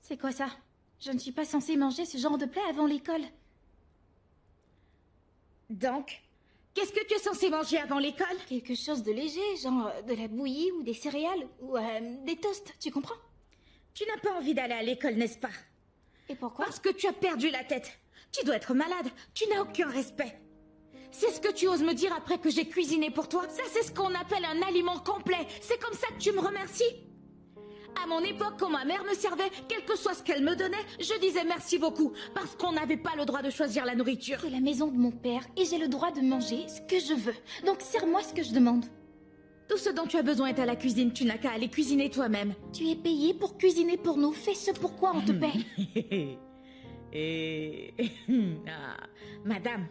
C'est quoi ça? Je ne suis pas censée manger ce genre de plat avant l'école. Donc, qu'est-ce que tu es censé manger avant l'école? Quelque chose de léger, genre de la bouillie ou des céréales ou des toasts, tu comprends? Tu n'as pas envie d'aller à l'école, n'est-ce pas? Et pourquoi? Parce que tu as perdu la tête. Tu dois être malade. Tu n'as aucun respect. C'est ce que tu oses me dire après que j'ai cuisiné pour toi? Ça, c'est ce qu'on appelle un aliment complet. C'est comme ça que tu me remercies? À mon époque, quand ma mère me servait, quel que soit ce qu'elle me donnait, je disais merci beaucoup, parce qu'on n'avait pas le droit de choisir la nourriture. C'est la maison de mon père et j'ai le droit de manger ce que je veux. Donc sers-moi ce que je demande. Tout ce dont tu as besoin est à la cuisine, tu n'as qu'à aller cuisiner toi-même. Tu es payé pour cuisiner pour nous, fais ce pourquoi on te paie. Madame,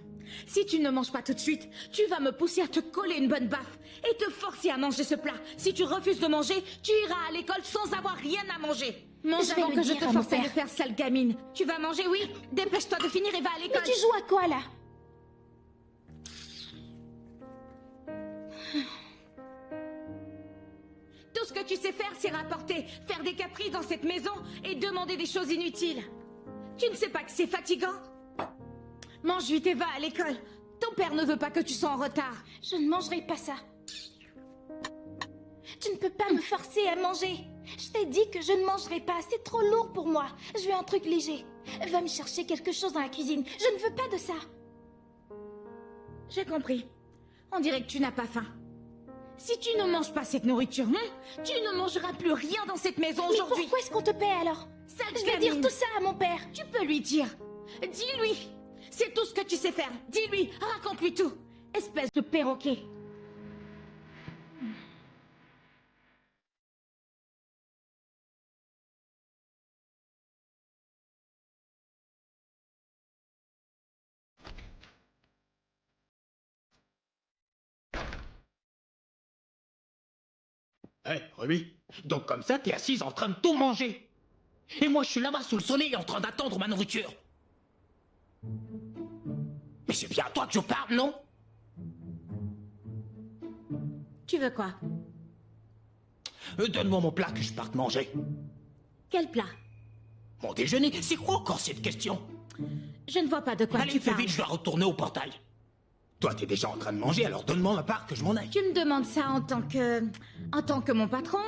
si tu ne manges pas tout de suite, tu vas me pousser à te coller une bonne baffe et te forcer à manger ce plat. Si tu refuses de manger, tu iras à l'école sans avoir rien à manger. Mange Je vais avant le que je dire te à mon force à le père. faire, sale gamine. Tu vas manger, oui? Dépêche-toi de finir et va à l'école. Mais tu joues à quoi là? Tout ce que tu sais faire, c'est rapporter, faire des caprices dans cette maison et demander des choses inutiles. Tu ne sais pas que c'est fatigant? Mange vite et va à l'école. Ton père ne veut pas que tu sois en retard. Je ne mangerai pas ça. Tu ne peux pas me forcer à manger. Je t'ai dit que je ne mangerai pas, c'est trop lourd pour moi. Je veux un truc léger. Va me chercher quelque chose dans la cuisine. Je ne veux pas de ça. J'ai compris. On dirait que tu n'as pas faim. Si tu ne manges pas cette nourriture, tu ne mangeras plus rien dans cette maison Mais aujourd'hui. pourquoi est-ce qu'on te paie alors? Sale Je vais gamine. dire tout ça à mon père. Tu peux lui dire. Dis-lui. C'est tout ce que tu sais faire. Dis-lui. Raconte-lui tout. Espèce de perroquet. Hé, Ruby, donc comme ça, t'es assise en train de tout manger. Et moi, je suis là-bas sous le soleil en train d'attendre ma nourriture. Mais c'est bien à toi que je parle, non? Tu veux quoi? Donne-moi mon plat que je parte manger. Quel plat? Mon déjeuner, c'est quoi encore cette question? Je ne vois pas de quoi Allez, tu fais parles. vite, je dois retourner au portail. Toi, t'es déjà en train de manger, alors donne-moi ma part que je m'en aille. Tu me demandes ça en tant que... En tant que mon patron?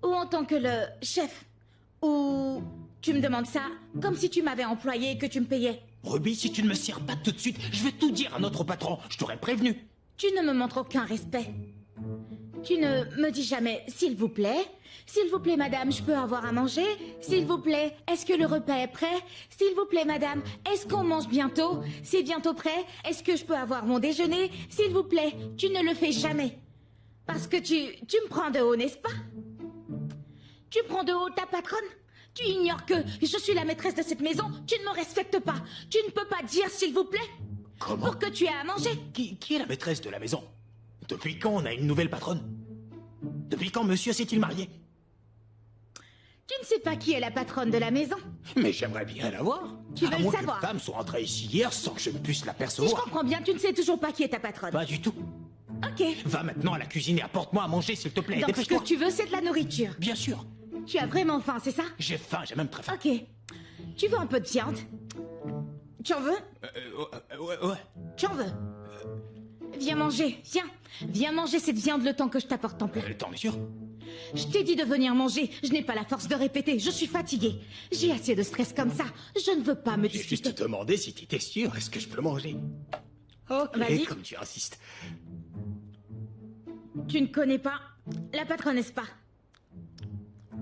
Ou en tant que le chef? Ou... Tu me demandes ça comme si tu m'avais employé et que tu me payais? Ruby, si tu ne me sers pas tout de suite, je vais tout dire à notre patron. Je t'aurais prévenu. Tu ne me montres aucun respect. Tu ne me dis jamais « S'il vous plaît »,« S'il vous plaît, madame, je peux avoir à manger ?»« S'il vous plaît, est-ce que le repas est prêt ?»« S'il vous plaît, madame, est-ce qu'on mange bientôt ?»« C'est bientôt prêt ? Est-ce que je peux avoir mon déjeuner ?»« S'il vous plaît, tu ne le fais jamais. Parce que tu me prends de haut, n'est-ce pas ? Tu prends de haut ta patronne ? Tu ignores que je suis la maîtresse de cette maison. Tu ne me respectes pas. Tu ne peux pas dire « S'il vous plaît » Comment? pour que tu aies à manger. Qui est la maîtresse de la maison? Depuis quand on a une nouvelle patronne? Depuis quand monsieur s'est-il marié? Tu ne sais pas qui est la patronne de la maison. Mais j'aimerais bien la voir. Tu veux À le moins savoir? qu'une femme soit rentrée ici hier sans que je ne puisse Si je l'apercevoir. comprends bien, tu ne sais toujours pas qui est ta patronne. Pas du tout. Ok. Va maintenant à la cuisine et apporte-moi à manger, s'il te plaît. Donc ce Dépêche-toi. que tu veux, c'est de la nourriture. Bien sûr. Tu as vraiment faim, c'est ça? J'ai faim, j'ai même très faim. Ok. Tu veux un peu de viande? Tu en veux? Ouais. Tu en veux? Viens manger, viens. Viens manger cette viande le temps que je t'apporte ton plat. Le temps est sûr. Je t'ai dit de venir manger. Je n'ai pas la force de répéter. Je suis fatiguée. J'ai assez de stress comme ça. Je ne veux pas me J'ai disputer. juste demandé si tu étais sûr. Est-ce que je peux manger? Ok, Vas-y. comme tu insistes. Tu ne connais pas la patronne, n'est-ce pas?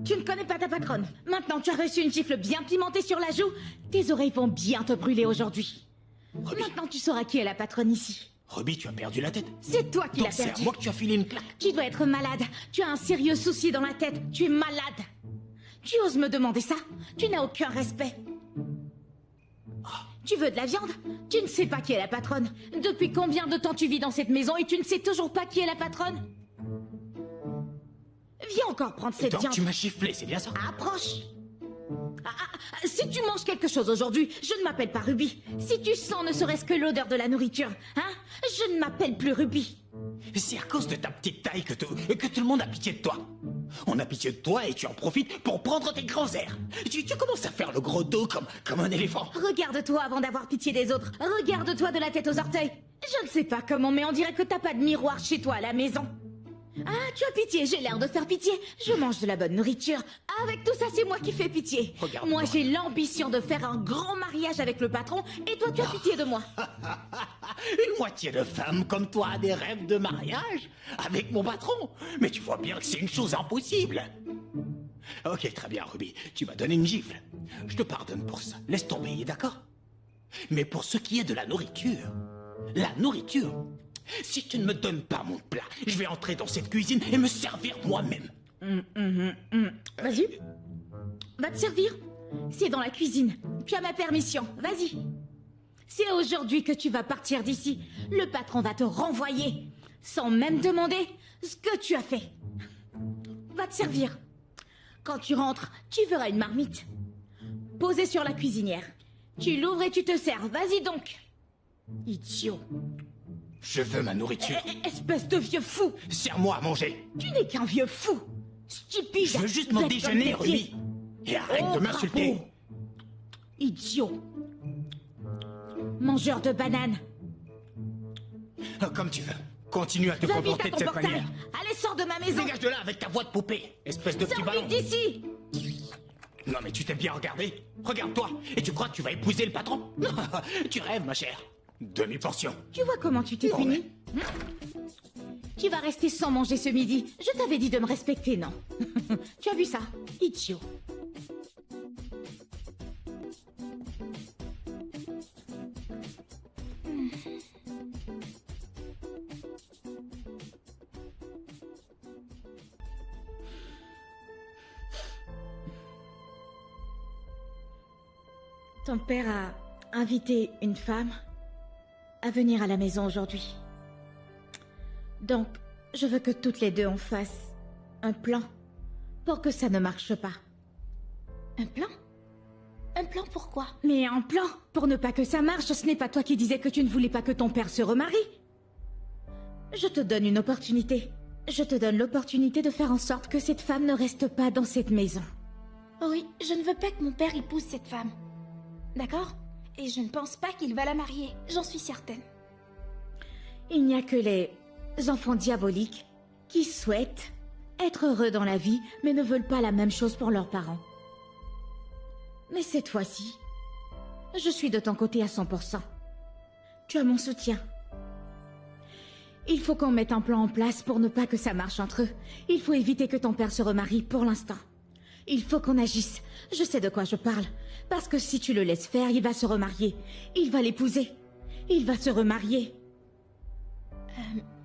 Tu ne connais pas ta patronne. Maintenant, tu as reçu une gifle bien pimentée sur la joue. Tes oreilles vont bien te brûler aujourd'hui. Ruby. Maintenant, tu sauras qui est la patronne ici. Ruby, tu as perdu la tête. C'est toi qui Donc l'as c'est à perdu. moi que tu as filé une claque. Tu dois être malade. Tu as un sérieux souci dans la tête. Tu es malade. Tu oses me demander ça? Tu n'as aucun respect. Tu veux de la viande? Tu ne sais pas qui est la patronne. Depuis combien de temps tu vis dans cette maison et tu ne sais toujours pas qui est la patronne? Viens encore prendre cette Donc viande. tu m'as giflé, c'est bien ça? Approche. Si tu manges quelque chose aujourd'hui, je ne m'appelle pas Ruby. Si tu sens ne serait-ce que l'odeur de la nourriture, hein, je ne m'appelle plus Ruby. C'est à cause de ta petite taille que tout le monde a pitié de toi. On a pitié de toi et tu en profites pour prendre tes grands airs. Tu commences à faire le gros dos comme un éléphant. Regarde-toi avant d'avoir pitié des autres. Regarde-toi de la tête aux orteils. Je ne sais pas comment, mais on dirait que t'as pas de miroir chez toi à la maison. Ah, tu as pitié, j'ai l'air de faire pitié. Je mange de la bonne nourriture. Avec tout ça, c'est moi qui fais pitié. Regarde-moi. Moi, j'ai l'ambition de faire un grand mariage avec le patron, et toi, tu as pitié de moi. Une moitié de femme comme toi a des rêves de mariage avec mon patron. Mais tu vois bien que c'est une chose impossible. Ok, très bien, Ruby. Tu m'as donné une gifle. Je te pardonne pour ça. Laisse tomber, d'accord? Mais pour ce qui est de la nourriture... Si tu ne me donnes pas mon plat, je vais entrer dans cette cuisine et me servir moi-même. Vas-y. Va te servir. C'est dans la cuisine. Tu as ma permission. Vas-y. C'est aujourd'hui que tu vas partir d'ici. Le patron va te renvoyer. Sans même demander ce que tu as fait. Va te servir. Quand tu rentres, tu verras une marmite. Posée sur la cuisinière. Tu l'ouvres et tu te sers. Vas-y donc. Idiot. Je veux ma nourriture. Espèce de vieux fou. Sers-moi à manger. Tu n'es qu'un vieux fou. Stupide. Je veux juste mon bête déjeuner, comme tes pieds. Ruby. Et arrête de m'insulter. Crapaud. Idiot. Mangeur de bananes. Comme tu veux. Continue à te Va vite comporter à de ton cette portail. manière. Allez, sors de ma maison. Dégage de là avec ta voix de poupée, espèce de petit Sors ballon. vite d'ici. Non mais tu t'es bien regardé. Regarde-toi. Et tu crois que tu vas épouser le patron? Tu rêves, ma chère. Demi-portion. Tu vois comment tu t'es Bon, puni? Tu vas rester sans manger ce midi. Je t'avais dit de me respecter, non? Tu as vu ça? Idiot. Ton père a invité une femme à venir à la maison aujourd'hui. Donc, je veux que toutes les deux on fasse un plan pour que ça ne marche pas. Un plan? Un plan pourquoi? Mais un plan pour ne pas que ça marche, ce n'est pas toi qui disais que tu ne voulais pas que ton père se remarie. Je te donne une opportunité. Je te donne l'opportunité de faire en sorte que cette femme ne reste pas dans cette maison. Oui, je ne veux pas que mon père épouse cette femme. D'accord? Et je ne pense pas qu'il va la marier, j'en suis certaine. Il n'y a que les enfants diaboliques qui souhaitent être heureux dans la vie, mais ne veulent pas la même chose pour leurs parents. Mais cette fois-ci, je suis de ton côté à 100%. Tu as mon soutien. Il faut qu'on mette un plan en place pour ne pas que ça marche entre eux. Il faut éviter que ton père se remarie pour l'instant. Il faut qu'on agisse. Je sais de quoi je parle. Parce que si tu le laisses faire, il va se remarier. Il va l'épouser. Il va se remarier.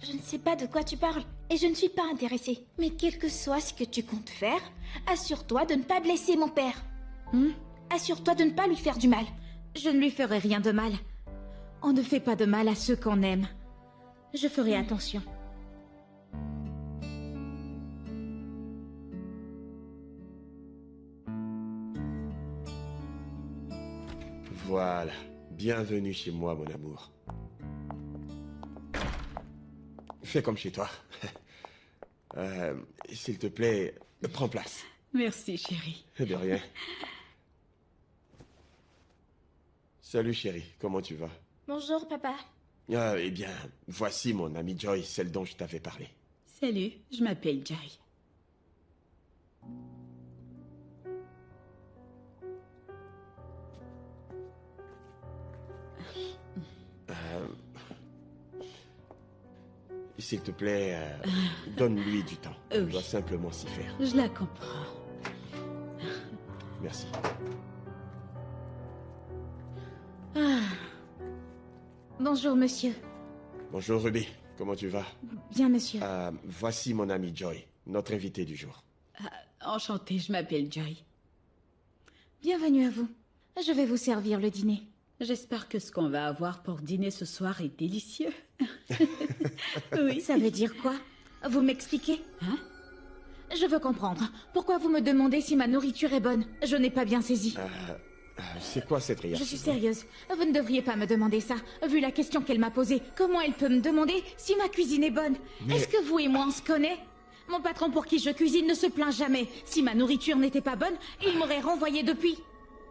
Je ne sais pas de quoi tu parles, et je ne suis pas intéressée. Mais quel que soit ce que tu comptes faire, assure-toi de ne pas blesser mon père. Assure-toi de ne pas lui faire du mal. Je ne lui ferai rien de mal. On ne fait pas de mal à ceux qu'on aime. Je ferai attention. Voilà. Bienvenue chez moi, mon amour. Fais comme chez toi. S'il te plaît, prends place. Merci, chérie. De rien. Salut, chérie. Comment tu vas? Bonjour, papa. Ah, eh bien, voici mon amie Joy, celle dont je t'avais parlé. Salut, je m'appelle Joy. S'il te plaît, donne-lui du temps. Il oui. doit simplement s'y faire. Je la comprends. Merci. Bonjour, monsieur. Bonjour, Ruby. Comment tu vas? Bien, monsieur. Voici mon amie Joy, notre invitée du jour. Enchantée, je m'appelle Joy. Bienvenue à vous. Je vais vous servir le dîner. J'espère que ce qu'on va avoir pour dîner ce soir est délicieux. Oui. Ça veut dire quoi? Vous m'expliquez? Hein? Je veux comprendre. Pourquoi vous me demandez si ma nourriture est bonne? Je n'ai pas bien saisi. C'est quoi cette réaction? Je suis sérieuse. Vous ne devriez pas me demander ça. Vu la question qu'elle m'a posée, comment elle peut me demander si ma cuisine est bonne? Est-ce que vous et moi on se connaît? Mon patron pour qui je cuisine ne se plaint jamais. Si ma nourriture n'était pas bonne, il m'aurait renvoyé depuis.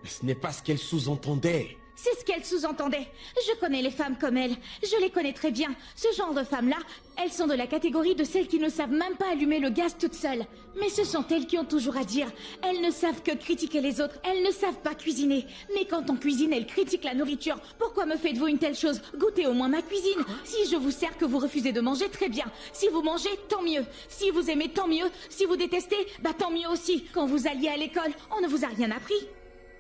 Mais ce n'est pas ce qu'elle sous-entendait. C'est ce qu'elle sous-entendait. Je connais les femmes comme elle. Je les connais très bien. Ce genre de femmes-là, elles sont de la catégorie de celles qui ne savent même pas allumer le gaz toutes seules. Mais ce sont elles qui ont toujours à dire. Elles ne savent que critiquer les autres. Elles ne savent pas cuisiner. Mais quand on cuisine, elles critiquent la nourriture. Pourquoi me faites-vous une telle chose? Goûtez au moins ma cuisine. Si je vous sers que vous refusez de manger, très bien. Si vous mangez, tant mieux. Si vous aimez, tant mieux. Si vous détestez, bah tant mieux aussi. Quand vous alliez à l'école, on ne vous a rien appris.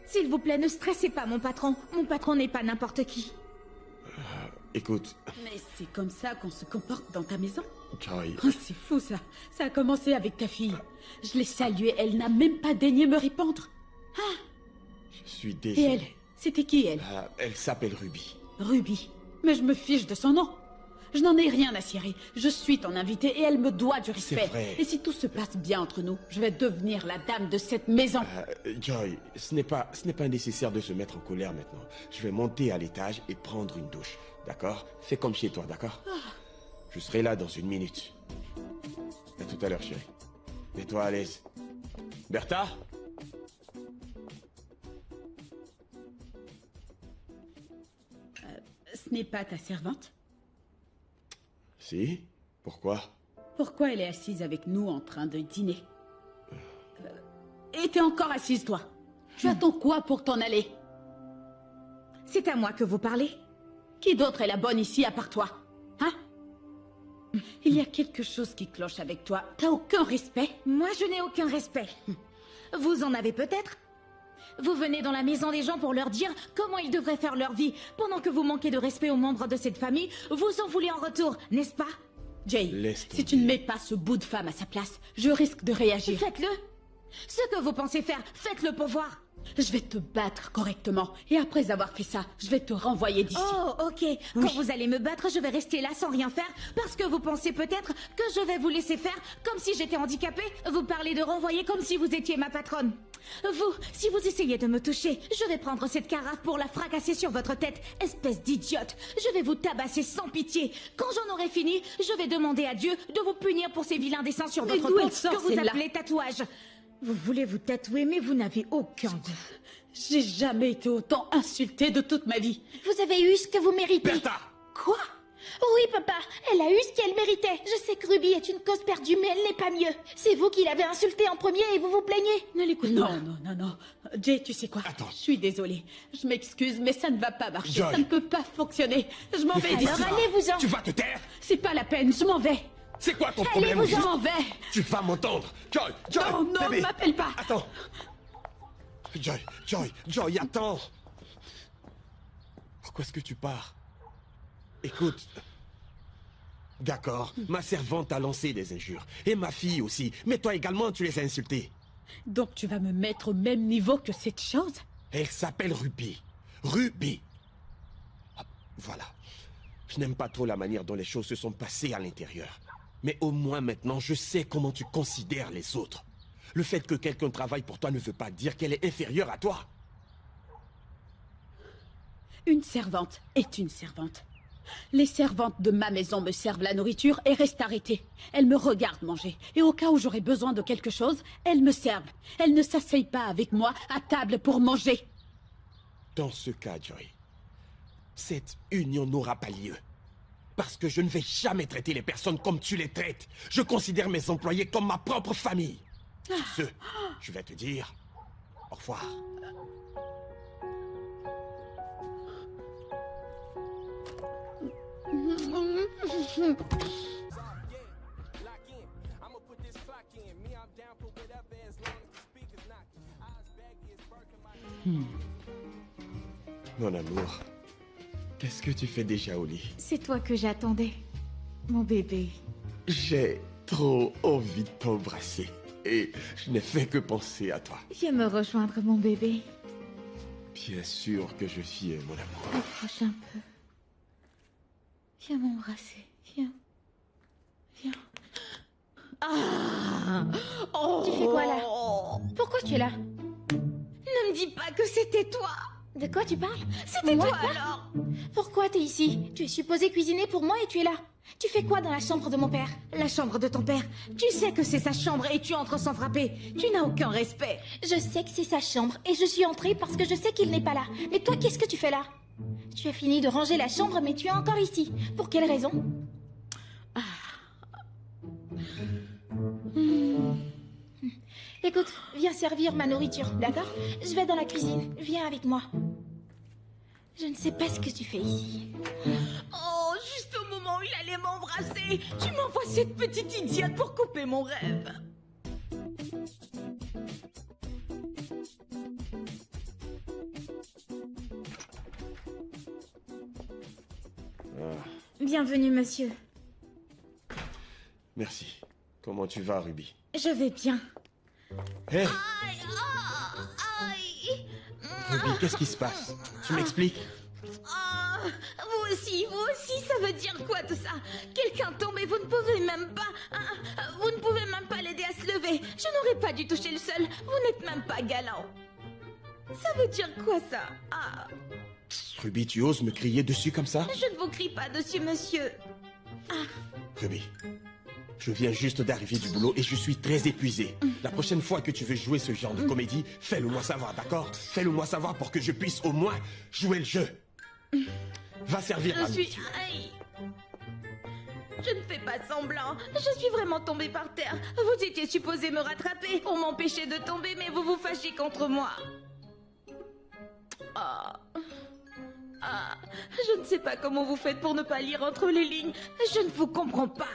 S'il vous plaît, ne stressez pas mon patron. Mon patron n'est pas n'importe qui. Écoute, Mais c'est comme ça qu'on se comporte dans ta maison? Joy, Oh, c'est fou ça. Ça a commencé avec ta fille. Je l'ai saluée, elle n'a même pas daigné me répondre. je suis Et désolé. elle? C'était qui elle? Elle s'appelle Ruby. Ruby. Mais je me fiche de son nom. Je n'en ai rien à cirer. Je suis ton invitée et elle me doit du respect. C'est vrai. Et si tout se passe bien entre nous, je vais devenir la dame de cette maison. Joy, ce n'est pas nécessaire de se mettre en colère maintenant. Je vais monter à l'étage et prendre une douche. D'accord? Fais comme chez toi, d'accord? Je serai là dans une minute. À tout à l'heure, chérie. Mets-toi à l'aise. Bertha? Ce n'est pas ta servante? Si? Pourquoi? Pourquoi elle est assise avec nous en train de dîner? Et t'es encore assise, toi? Tu attends quoi pour t'en aller? C'est à moi que vous parlez? Qui d'autre est la bonne ici à part toi? Hein? Il y a quelque chose qui cloche avec toi. T'as aucun respect? Moi, je n'ai aucun respect. Vous en avez peut-être? Vous venez dans la maison des gens pour leur dire comment ils devraient faire leur vie. Pendant que vous manquez de respect aux membres de cette famille, vous en voulez en retour, n'est-ce pas? Jay, Laisse si tomber. tu ne mets pas ce bout de femme à sa place, je risque de réagir. Faites-le. Ce que vous pensez faire, faites-le pour voir. Je vais te battre correctement. Et après avoir fait ça, je vais te renvoyer d'ici. Oh, ok. Quand vous allez me battre, je vais rester là sans rien faire parce que vous pensez peut-être que je vais vous laisser faire comme si j'étais handicapée. Vous parlez de renvoyer comme si vous étiez ma patronne. Vous, si vous essayez de me toucher, je vais prendre cette carafe pour la fracasser sur votre tête, espèce d'idiote. Je vais vous tabasser sans pitié. Quand j'en aurai fini, je vais demander à Dieu de vous punir pour ces vilains dessins sur Mais votre d'où peau elle sort, que vous celle-là? appelez tatouage. Vous voulez vous tatouer, mais vous n'avez aucun goût. J'ai jamais été autant insultée de toute ma vie. Vous avez eu ce que vous méritez. Bertha! Quoi? Oui, papa, elle a eu ce qu'elle méritait. Je sais que Ruby est une cause perdue, mais elle n'est pas mieux. C'est vous qui l'avez insultée en premier et vous vous plaignez. Ne l'écoute pas. Non. Jay, tu sais quoi? Attends. Je suis désolée. Je m'excuse, mais ça ne va pas marcher. Joy. Ça ne peut pas fonctionner. Je m'en vais d'ici. Alors allez-vous-en. Tu vas te taire? C'est pas la peine, je m'en vais. C'est quoi ton problème? Je m'en vais. Tu vas m'entendre. Joy, Non, ne bébé. m'appelle pas. Attends. Joy, attends. Pourquoi est-ce que tu pars? Écoute. D'accord, ma servante a lancé des injures. Et ma fille aussi. Mais toi également, tu les as insultées. Donc tu vas me mettre au même niveau que cette chose? Elle s'appelle Ruby. Ruby. Ah, voilà. Je n'aime pas trop la manière dont les choses se sont passées à l'intérieur. Mais au moins maintenant, je sais comment tu considères les autres. Le fait que quelqu'un travaille pour toi ne veut pas dire qu'elle est inférieure à toi. Une servante est une servante. Les servantes de ma maison me servent la nourriture et restent arrêtées. Elles me regardent manger. Et au cas où j'aurais besoin de quelque chose, elles me servent. Elles ne s'asseyent pas avec moi à table pour manger. Dans ce cas, Joy, cette union n'aura pas lieu. Parce que je ne vais jamais traiter les personnes comme tu les traites. Je considère mes employés comme ma propre famille. Sur ce, je vais te dire au revoir. Mon amour, qu'est-ce que tu fais déjà au lit? C'est toi que j'attendais, mon bébé. J'ai trop envie de t'embrasser. Et je n'ai fait que penser à toi. Viens me rejoindre, mon bébé. Bien sûr que je viens, mon amour. Approche un peu. Viens m'embrasser. Viens. Viens. Ah! Tu fais quoi là? Pourquoi tu es là? Ne me dis pas que c'était toi. De quoi tu parles? C'était Moi, toi quoi? alors. Pourquoi t'es ici? Tu es supposé cuisiner pour moi et tu es là. Tu fais quoi dans la chambre de mon père? La chambre de ton père. Tu sais que c'est sa chambre et tu entres sans frapper. Tu n'as aucun respect. Je sais que c'est sa chambre et je suis entrée parce que je sais qu'il n'est pas là. Mais toi, qu'est-ce que tu fais là? Tu as fini de ranger la chambre mais tu es encore ici. Pour quelle raison? Écoute, viens servir ma nourriture, d'accord? Je vais dans la cuisine. Viens avec moi. Je ne sais pas ce que tu fais ici. Oh, juste au moment où il allait m'embrasser, tu m'envoies cette petite idiote pour couper mon rêve. Bienvenue, monsieur. Merci. Comment tu vas, Ruby? Je vais bien. Hé, Aïe, aïe. Ruby, qu'est-ce qui se passe? Tu m'expliques? Ah, vous aussi, ça veut dire quoi tout ça? Quelqu'un tombe et vous ne pouvez même pas... vous ne pouvez même pas l'aider à se lever. Je n'aurais pas dû toucher le sol. Vous n'êtes même pas galant. Ça veut dire quoi ça? Ah, Ruby, tu oses me crier dessus comme ça? je ne vous crie pas dessus, monsieur. Ruby, je viens juste d'arriver du boulot et je suis très épuisé. La prochaine fois que tu veux jouer ce genre de comédie, fais-le moi savoir, d'accord? Fais-le moi savoir pour que je puisse au moins jouer le jeu. Va servir la Je suis... nourriture. Aïe. Je ne fais pas semblant. Je suis vraiment tombée par terre. Vous étiez supposé me rattraper pour m'empêcher de tomber, mais vous vous fâchez contre moi. Je ne sais pas comment vous faites pour ne pas lire entre les lignes. Je ne vous comprends pas.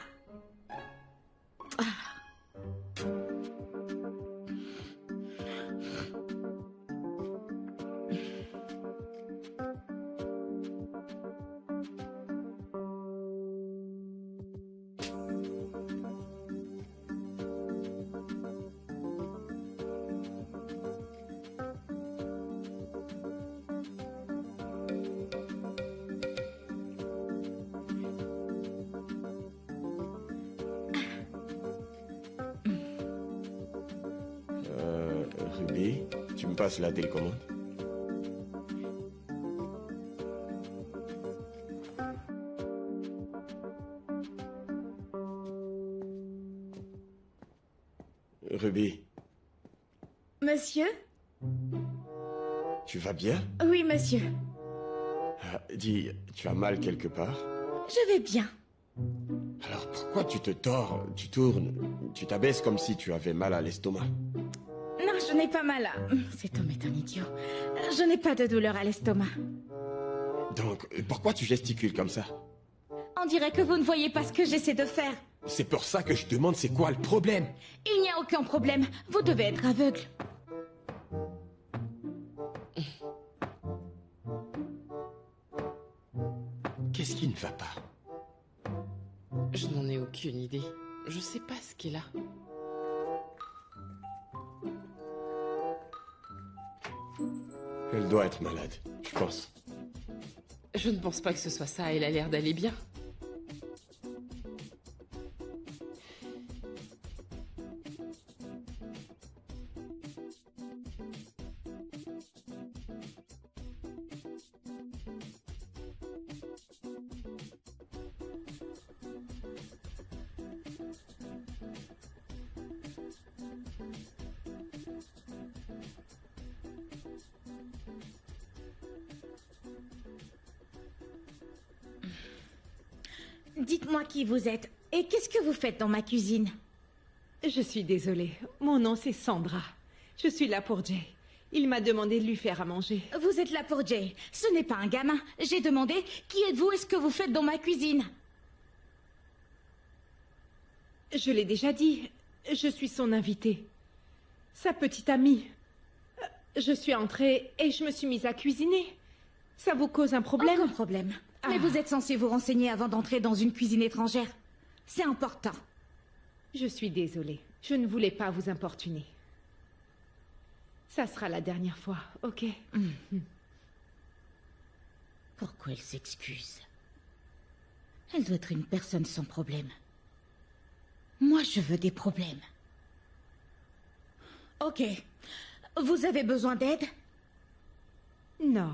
Ruby, tu me passes la télécommande? Ruby, Monsieur? tu vas bien? Oui, monsieur. Ah, dis, tu as mal quelque part? Je vais bien. Alors pourquoi tu te tords, tu tournes, tu t'abaisses comme si tu avais mal à l'estomac? Non, je n'ai pas mal à... Cet homme est un idiot. Je n'ai pas de douleur à l'estomac. Donc, pourquoi tu gesticules comme ça? On dirait que vous ne voyez pas ce que j'essaie de faire. C'est pour ça que je demande c'est quoi le problème? Il n'y a aucun problème. Vous devez être aveugle. Qu'est-ce qui ne va pas? Je n'en ai aucune idée. Je sais pas ce qu'il a. Elle doit être malade, je pense. Je ne pense pas que ce soit ça, elle a l'air d'aller bien. Dites-moi qui vous êtes et qu'est-ce que vous faites dans ma cuisine? Je suis désolée. Mon nom, c'est Sandra. Je suis là pour Jay. Il m'a demandé de lui faire à manger. Vous êtes là pour Jay. Ce n'est pas un gamin. J'ai demandé qui êtes-vous et ce que vous faites dans ma cuisine. Je l'ai déjà dit. Je suis son invitée. Sa petite amie. Je suis entrée et je me suis mise à cuisiner. Ça vous cause un problème? Aucun problème. Mais vous êtes censé vous renseigner avant d'entrer dans une cuisine étrangère. C'est important. Je suis désolée. Je ne voulais pas vous importuner. Ça sera la dernière fois, ok? Pourquoi elle s'excuse? Elle doit être une personne sans problème. Moi, je veux des problèmes. Ok. Vous avez besoin d'aide? Non,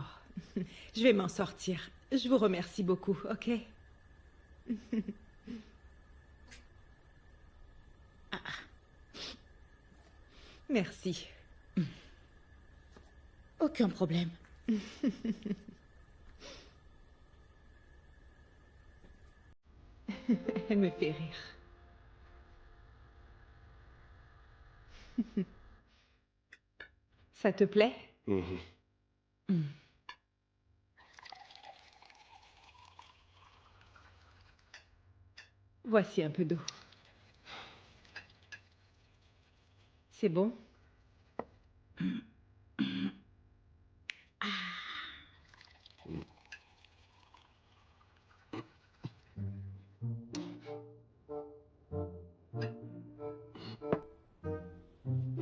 je vais m'en sortir. Je vous remercie beaucoup, ok? Merci. Aucun problème. Elle me fait rire. Ça te plaît? Voici un peu d'eau. C'est bon?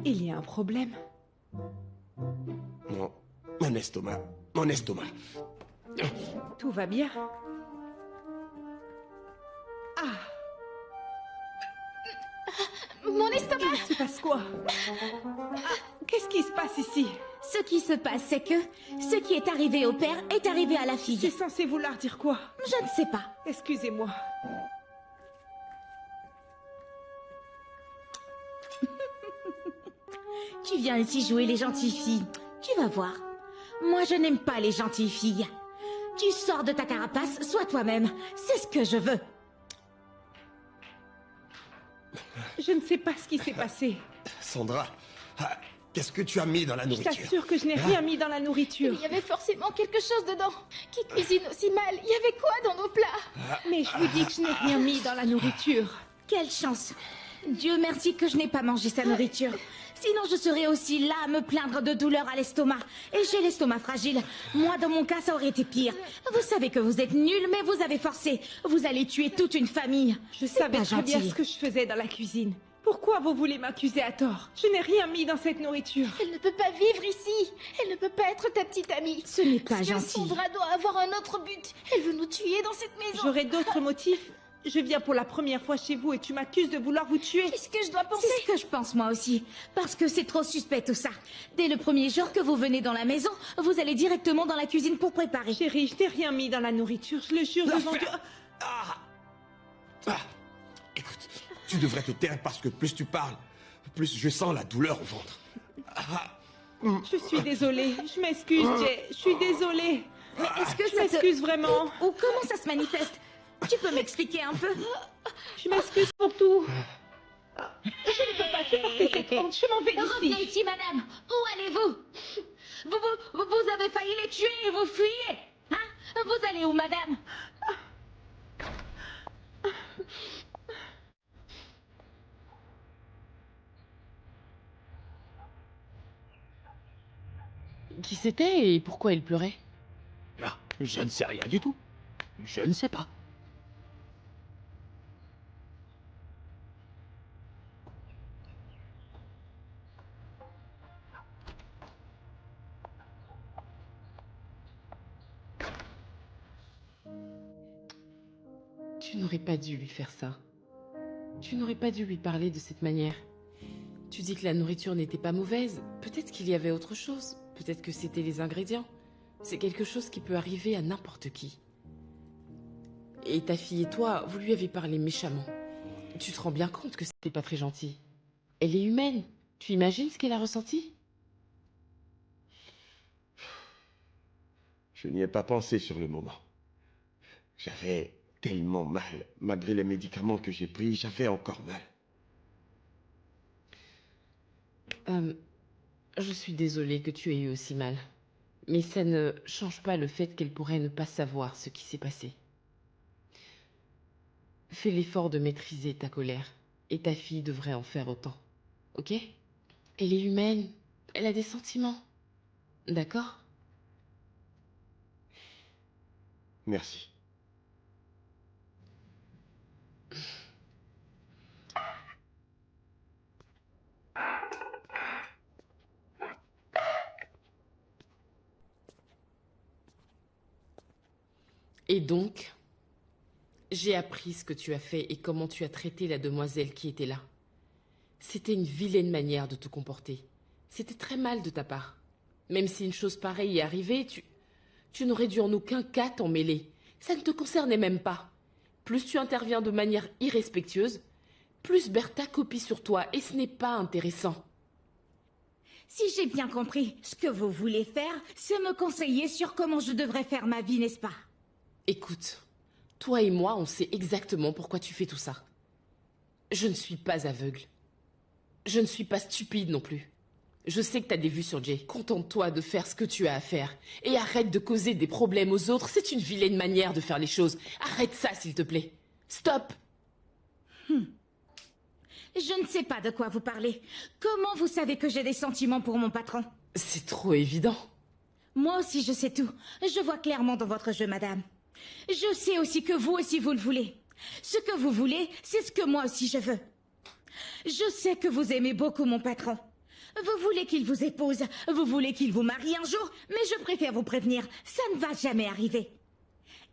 Il y a un problème. Mon estomac. Mon estomac. Tout va bien? Ah! Mon estomac! Il se passe quoi? Qu'est-ce qui se passe ici? Ce qui se passe, c'est que ce qui est arrivé au père est arrivé à la C'est fille. censé vouloir dire quoi? Je ne sais pas. Excusez-moi. Tu viens ici jouer les gentilles filles. Tu vas voir. Moi, je n'aime pas les gentilles filles. Tu sors de ta carapace, sois toi-même. C'est ce que je veux. Je ne sais pas ce qui s'est passé. Sandra, qu'est-ce que tu as mis dans la Je nourriture? t'assure que je n'ai rien mis dans la nourriture. Il y avait forcément quelque chose dedans. Qui cuisine aussi mal? Il y avait quoi dans nos plats? Mais je vous dis que je n'ai rien mis dans la nourriture. Quelle chance. Dieu merci que je n'ai pas mangé sa nourriture. Sinon, je serais aussi là à me plaindre de douleur à l'estomac. Et j'ai l'estomac fragile. Moi, dans mon cas, ça aurait été pire. Vous savez que vous êtes nuls, mais vous avez forcé. Vous allez tuer toute une famille. Je C'est savais pas très bien gentil. ce que je faisais dans la cuisine. Pourquoi vous voulez m'accuser à tort? Je n'ai rien mis dans cette nourriture. Elle ne peut pas vivre ici. Elle ne peut pas être ta petite amie. Ce n'est pas Parce que gentil. Sandra doit avoir un autre but. Elle veut nous tuer dans cette maison. J'aurais d'autres motifs. Je viens pour la première fois chez vous et tu m'accuses de vouloir vous tuer. Qu'est-ce que je dois penser? C'est ce que je pense moi aussi. Parce que c'est trop suspect tout ça. Dès le premier jour que vous venez dans la maison, vous allez directement dans la cuisine pour préparer. Chérie, je n'ai rien mis dans la nourriture, je le jure devant Dieu. Écoute, tu devrais te taire parce que plus tu parles, plus je sens la douleur au ventre. Je suis désolée, je m'excuse, Jay, je suis désolée. Est-ce que Je ça m'excuse vraiment. Ou comment ça se manifeste? Tu peux m'expliquer un peu? Je m'excuse pour tout. Je ne peux pas supporter cette honte, je m'en vais Revenez d'ici. ici, madame. Où allez-vous? Vous avez failli les tuer et vous fuyez. Hein? Vous allez où, madame? Qui c'était et pourquoi il pleurait? Ah, je ne sais rien du tout. Je ne sais pas. Tu n'aurais pas dû lui faire ça. Tu n'aurais pas dû lui parler de cette manière. Tu dis que la nourriture n'était pas mauvaise. Peut-être qu'il y avait autre chose. Peut-être que c'était les ingrédients. C'est quelque chose qui peut arriver à n'importe qui. Et ta fille et toi, vous lui avez parlé méchamment. Tu te rends bien compte que c'était pas très gentil. Elle est humaine. Tu imagines ce qu'elle a ressenti? Je n'y ai pas pensé sur le moment. J'avais tellement mal. Malgré les médicaments que j'ai pris, j'avais encore mal. Je suis désolée que tu aies eu aussi mal. Mais ça ne change pas le fait qu'elle pourrait ne pas savoir ce qui s'est passé. Fais l'effort de maîtriser ta colère. Et ta fille devrait en faire autant. Ok? Elle est humaine. Elle a des sentiments. D'accord? Merci. Et donc, j'ai appris ce que tu as fait et comment tu as traité la demoiselle qui était là. C'était une vilaine manière de te comporter. C'était très mal de ta part. Même si une chose pareille est arrivée, tu n'aurais dû en aucun cas t'en mêler. Ça ne te concernait même pas. Plus tu interviens de manière irrespectueuse, plus Bertha copie sur toi et ce n'est pas intéressant. Si j'ai bien compris, ce que vous voulez faire, c'est me conseiller sur comment je devrais faire ma vie, n'est-ce pas? Écoute, toi et moi, on sait exactement pourquoi tu fais tout ça. Je ne suis pas aveugle. Je ne suis pas stupide non plus. Je sais que t'as des vues sur Jay. Contente-toi de faire ce que tu as à faire. Et arrête de causer des problèmes aux autres. C'est une vilaine manière de faire les choses. Arrête ça, s'il te plaît. Stop! Je ne sais pas de quoi vous parlez. Comment vous savez que j'ai des sentiments pour mon patron? C'est trop évident. Moi aussi, je sais tout. Je vois clairement dans votre jeu, madame. Je sais aussi que vous aussi, vous le voulez. Ce que vous voulez, c'est ce que moi aussi je veux. Je sais que vous aimez beaucoup mon patron. Vous voulez qu'il vous épouse, vous voulez qu'il vous marie un jour, mais je préfère vous prévenir, ça ne va jamais arriver.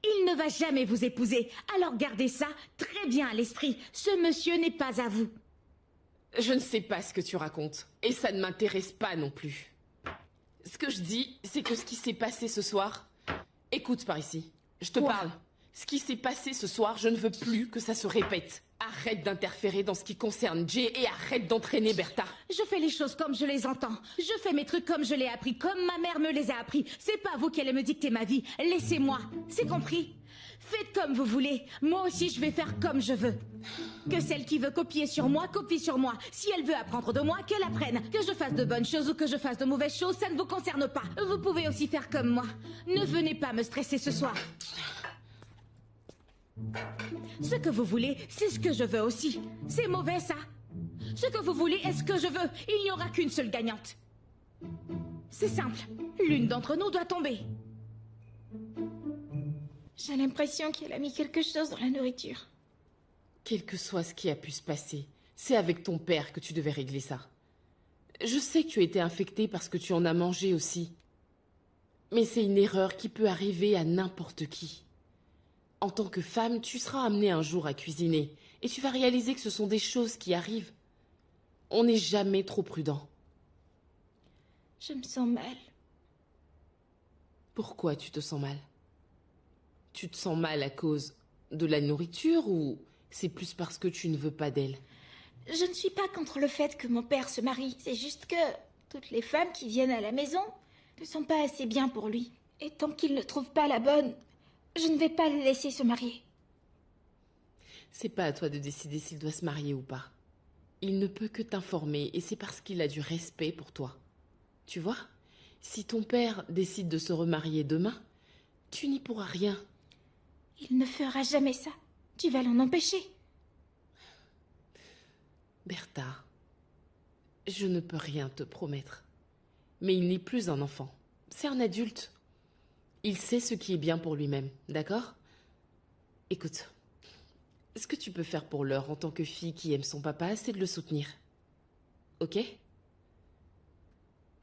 Il ne va jamais vous épouser, alors gardez ça très bien à l'esprit. Ce monsieur n'est pas à vous. Je ne sais pas ce que tu racontes, et ça ne m'intéresse pas non plus. Ce que je dis, c'est que ce qui s'est passé ce soir... Écoute par ici, je te parle. Ce qui s'est passé ce soir, je ne veux plus que ça se répète. Arrête d'interférer dans ce qui concerne Jay et arrête d'entraîner Bertha. Je fais les choses comme je les entends. Je fais mes trucs comme je l'ai appris, comme ma mère me les a appris. C'est pas vous qui allez me dicter ma vie. Laissez-moi. C'est compris? Faites comme vous voulez. Moi aussi, je vais faire comme je veux. Que celle qui veut copier sur moi, copie sur moi. Si elle veut apprendre de moi, qu'elle apprenne. Que je fasse de bonnes choses ou que je fasse de mauvaises choses, ça ne vous concerne pas. Vous pouvez aussi faire comme moi. Ne venez pas me stresser ce soir. Ce que vous voulez, c'est ce que je veux aussi. C'est mauvais, ça. Ce que vous voulez est ce que je veux. Il n'y aura qu'une seule gagnante. C'est simple. L'une d'entre nous doit tomber. J'ai l'impression qu'elle a mis quelque chose dans la nourriture. Quel que soit ce qui a pu se passer, c'est avec ton père que tu devais régler ça. Je sais que tu as été infectée parce que tu en as mangé aussi. Mais c'est une erreur qui peut arriver à n'importe qui. En tant que femme, tu seras amenée un jour à cuisiner et tu vas réaliser que ce sont des choses qui arrivent. On n'est jamais trop prudent. Je me sens mal. Pourquoi tu te sens mal? Tu te sens mal à cause de la nourriture ou c'est plus parce que tu ne veux pas d'elle? Je ne suis pas contre le fait que mon père se marie. C'est juste que toutes les femmes qui viennent à la maison ne sont pas assez bien pour lui. Et tant qu'il ne trouve pas la bonne, je ne vais pas le laisser se marier. C'est pas à toi de décider s'il doit se marier ou pas. Il ne peut que t'informer et c'est parce qu'il a du respect pour toi. Tu vois, si ton père décide de se remarier demain, tu n'y pourras rien. Il ne fera jamais ça. Tu vas l'en empêcher. Bertha, je ne peux rien te promettre. Mais il n'est plus un enfant. C'est un adulte. Il sait ce qui est bien pour lui-même, d'accord? Écoute, ce que tu peux faire pour l'heure en tant que fille qui aime son papa, c'est de le soutenir. Ok?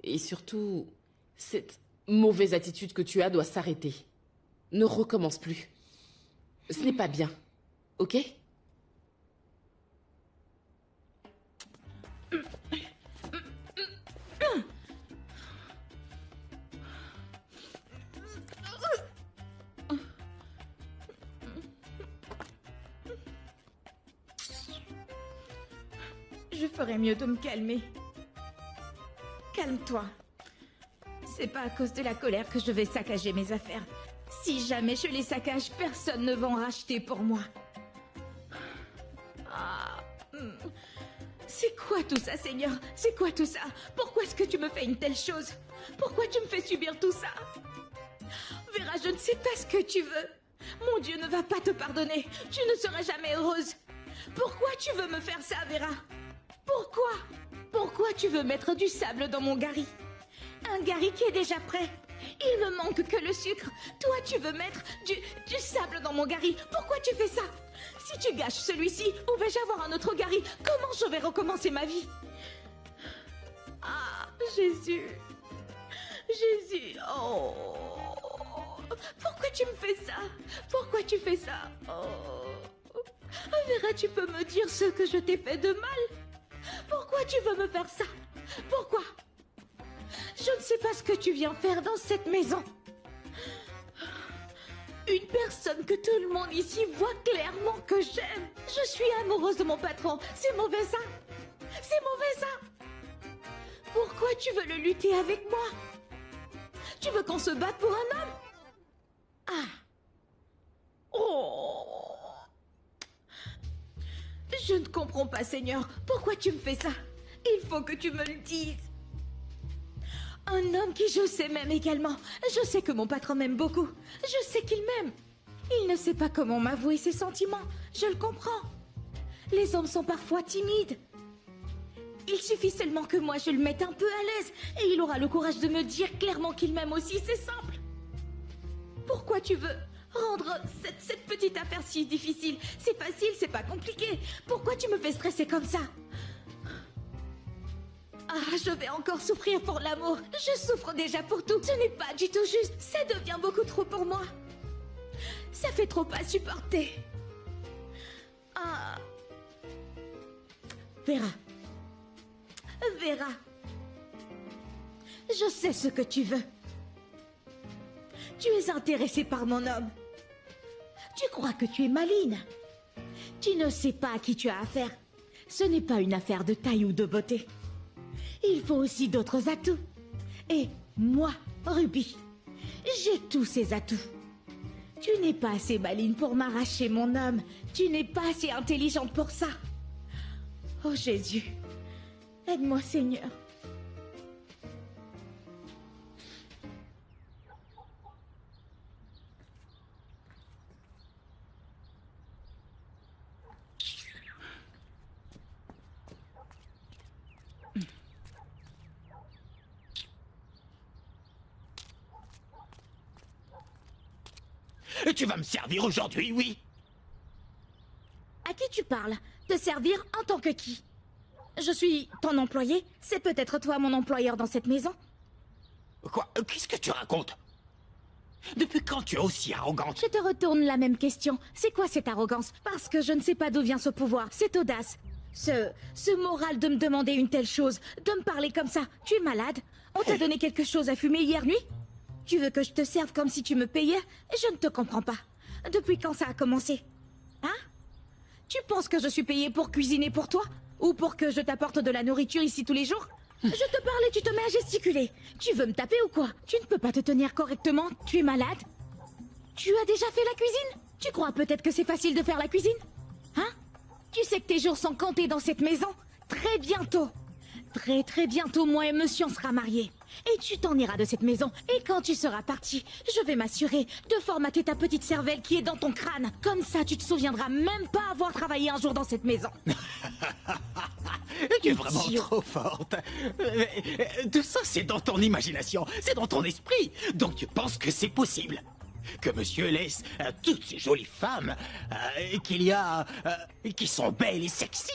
Et surtout, cette mauvaise attitude que tu as doit s'arrêter. Ne recommence plus. Ce n'est pas bien, ok? Je ferais mieux de me calmer. Calme-toi. C'est pas à cause de la colère que je vais saccager mes affaires. Si jamais je les saccage, personne ne va en racheter pour moi. C'est quoi tout ça, Seigneur? C'est quoi tout ça? Pourquoi est-ce que tu me fais une telle chose? Pourquoi tu me fais subir tout ça? Vera, je ne sais pas ce que tu veux. Mon Dieu ne va pas te pardonner. Tu ne seras jamais heureuse. Pourquoi tu veux me faire ça, Vera? Pourquoi? Pourquoi tu veux mettre du sable dans mon gari? Un gari qui est déjà prêt. Il me manque que le sucre. Toi, tu veux mettre du sable dans mon gari. Pourquoi tu fais ça? Si tu gâches celui-ci, où vais-je avoir un autre gari? Comment je vais recommencer ma vie? Ah, Jésus. Jésus. Oh. Pourquoi tu me fais ça? Pourquoi tu fais ça? Oh. Vera, tu peux me dire ce que je t'ai fait de mal? Pourquoi tu veux me faire ça? Pourquoi? Je ne sais pas ce que tu viens faire dans cette maison. Une personne que tout le monde ici voit clairement que j'aime. Je suis amoureuse de mon patron. C'est mauvais ça? C'est mauvais ça? Pourquoi tu veux le lutter avec moi? Tu veux qu'on se batte pour un homme? Ah. Oh. Je ne comprends pas, Seigneur. Pourquoi tu me fais ça? Il faut que tu me le dises. Un homme qui je sais m'aime également. Je sais que mon patron m'aime beaucoup. Je sais qu'il m'aime. Il ne sait pas comment m'avouer ses sentiments. Je le comprends. Les hommes sont parfois timides. Il suffit seulement que moi je le mette un peu à l'aise et il aura le courage de me dire clairement qu'il m'aime aussi, c'est simple. Pourquoi tu veux rendre cette petite affaire si difficile? C'est facile, c'est pas compliqué. Pourquoi tu me fais stresser comme ça? Ah, je vais encore souffrir pour l'amour. Je souffre déjà pour tout. Ce n'est pas du tout juste. Ça devient beaucoup trop pour moi. Ça fait trop à supporter. Ah. Vera. Vera. Je sais ce que tu veux. Tu es intéressée par mon homme. Tu crois que tu es maligne. Tu ne sais pas à qui tu as affaire. Ce n'est pas une affaire de taille ou de beauté. Il faut aussi d'autres atouts. Et moi, Ruby, j'ai tous ces atouts. Tu n'es pas assez maligne pour m'arracher mon homme. Tu n'es pas assez intelligente pour ça. Oh Jésus, aide-moi Seigneur. Et tu vas me servir aujourd'hui, oui? À qui tu parles? Te servir en tant que qui? Je suis ton employé? C'est peut-être toi mon employeur dans cette maison? Quoi? Qu'est-ce que tu racontes? Depuis quand tu es aussi arrogante? Je te retourne la même question. C'est quoi cette arrogance? Parce que je ne sais pas d'où vient ce pouvoir, cette audace. Ce moral de me demander une telle chose, de me parler comme ça. Tu es malade? On t'a donné quelque chose à fumer hier nuit? Tu veux que je te serve comme si tu me payais? Je ne te comprends pas. Depuis quand ça a commencé? Hein? Tu penses que je suis payée pour cuisiner pour toi? Ou pour que je t'apporte de la nourriture ici tous les jours? Je te parle et tu te mets à gesticuler. Tu veux me taper ou quoi? Tu ne peux pas te tenir correctement? Tu es malade? Tu as déjà fait la cuisine? Tu crois peut-être que c'est facile de faire la cuisine? Hein? Tu sais que tes jours sont comptés dans cette maison? Très bientôt. Très bientôt, moi et monsieur on sera mariés. Et tu t'en iras de cette maison. Et quand tu seras parti, je vais m'assurer de formater ta petite cervelle qui est dans ton crâne. Comme ça, tu te souviendras même pas avoir travaillé un jour dans cette maison. Tu es vraiment trop forte. Tout ça, c'est dans ton imagination. C'est dans ton esprit. Donc tu penses que c'est possible que monsieur laisse toutes ces jolies femmes qui sont belles et sexy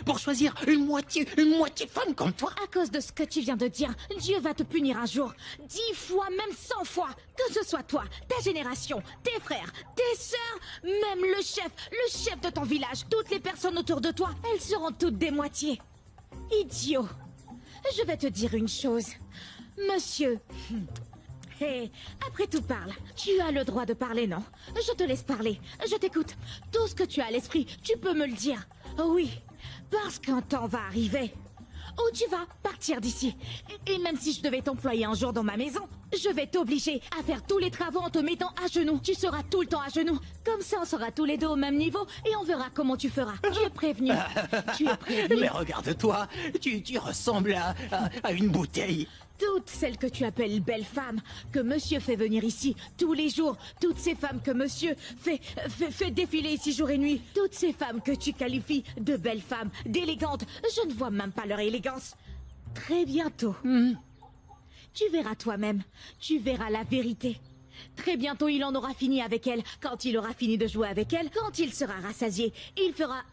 pour choisir une moitié femme comme toi? À cause de ce que tu viens de dire, Dieu va te punir un jour. 10 fois, même 100 fois. Que ce soit toi, ta génération, tes frères, tes sœurs, même le chef de ton village, toutes les personnes autour de toi, elles seront toutes des moitiés. Idiot. Je vais te dire une chose. Monsieur... Hé, après tout parle. Tu as le droit de parler, non? Je te laisse parler. Je t'écoute. Tout ce que tu as à l'esprit, tu peux me le dire. Oui. Parce qu'un temps va arriver où tu vas partir d'ici. Et même si je devais t'employer un jour dans ma maison, je vais t'obliger à faire tous les travaux en te mettant à genoux. Tu seras tout le temps à genoux. Comme ça, on sera tous les deux au même niveau et on verra comment tu feras. Tu es prévenu. Tu es prévenu. Mais regarde-toi, tu ressembles à une bouteille. Toutes celles que tu appelles belles femmes, que monsieur fait venir ici tous les jours, toutes ces femmes que monsieur fait défiler ici jour et nuit, toutes ces femmes que tu qualifies de belles femmes, d'élégantes, je ne vois même pas leur élégance. Très bientôt, tu verras toi-même, tu verras la vérité. Très bientôt, il en aura fini avec elle. Quand il aura fini de jouer avec elle, quand il sera rassasié, il fera...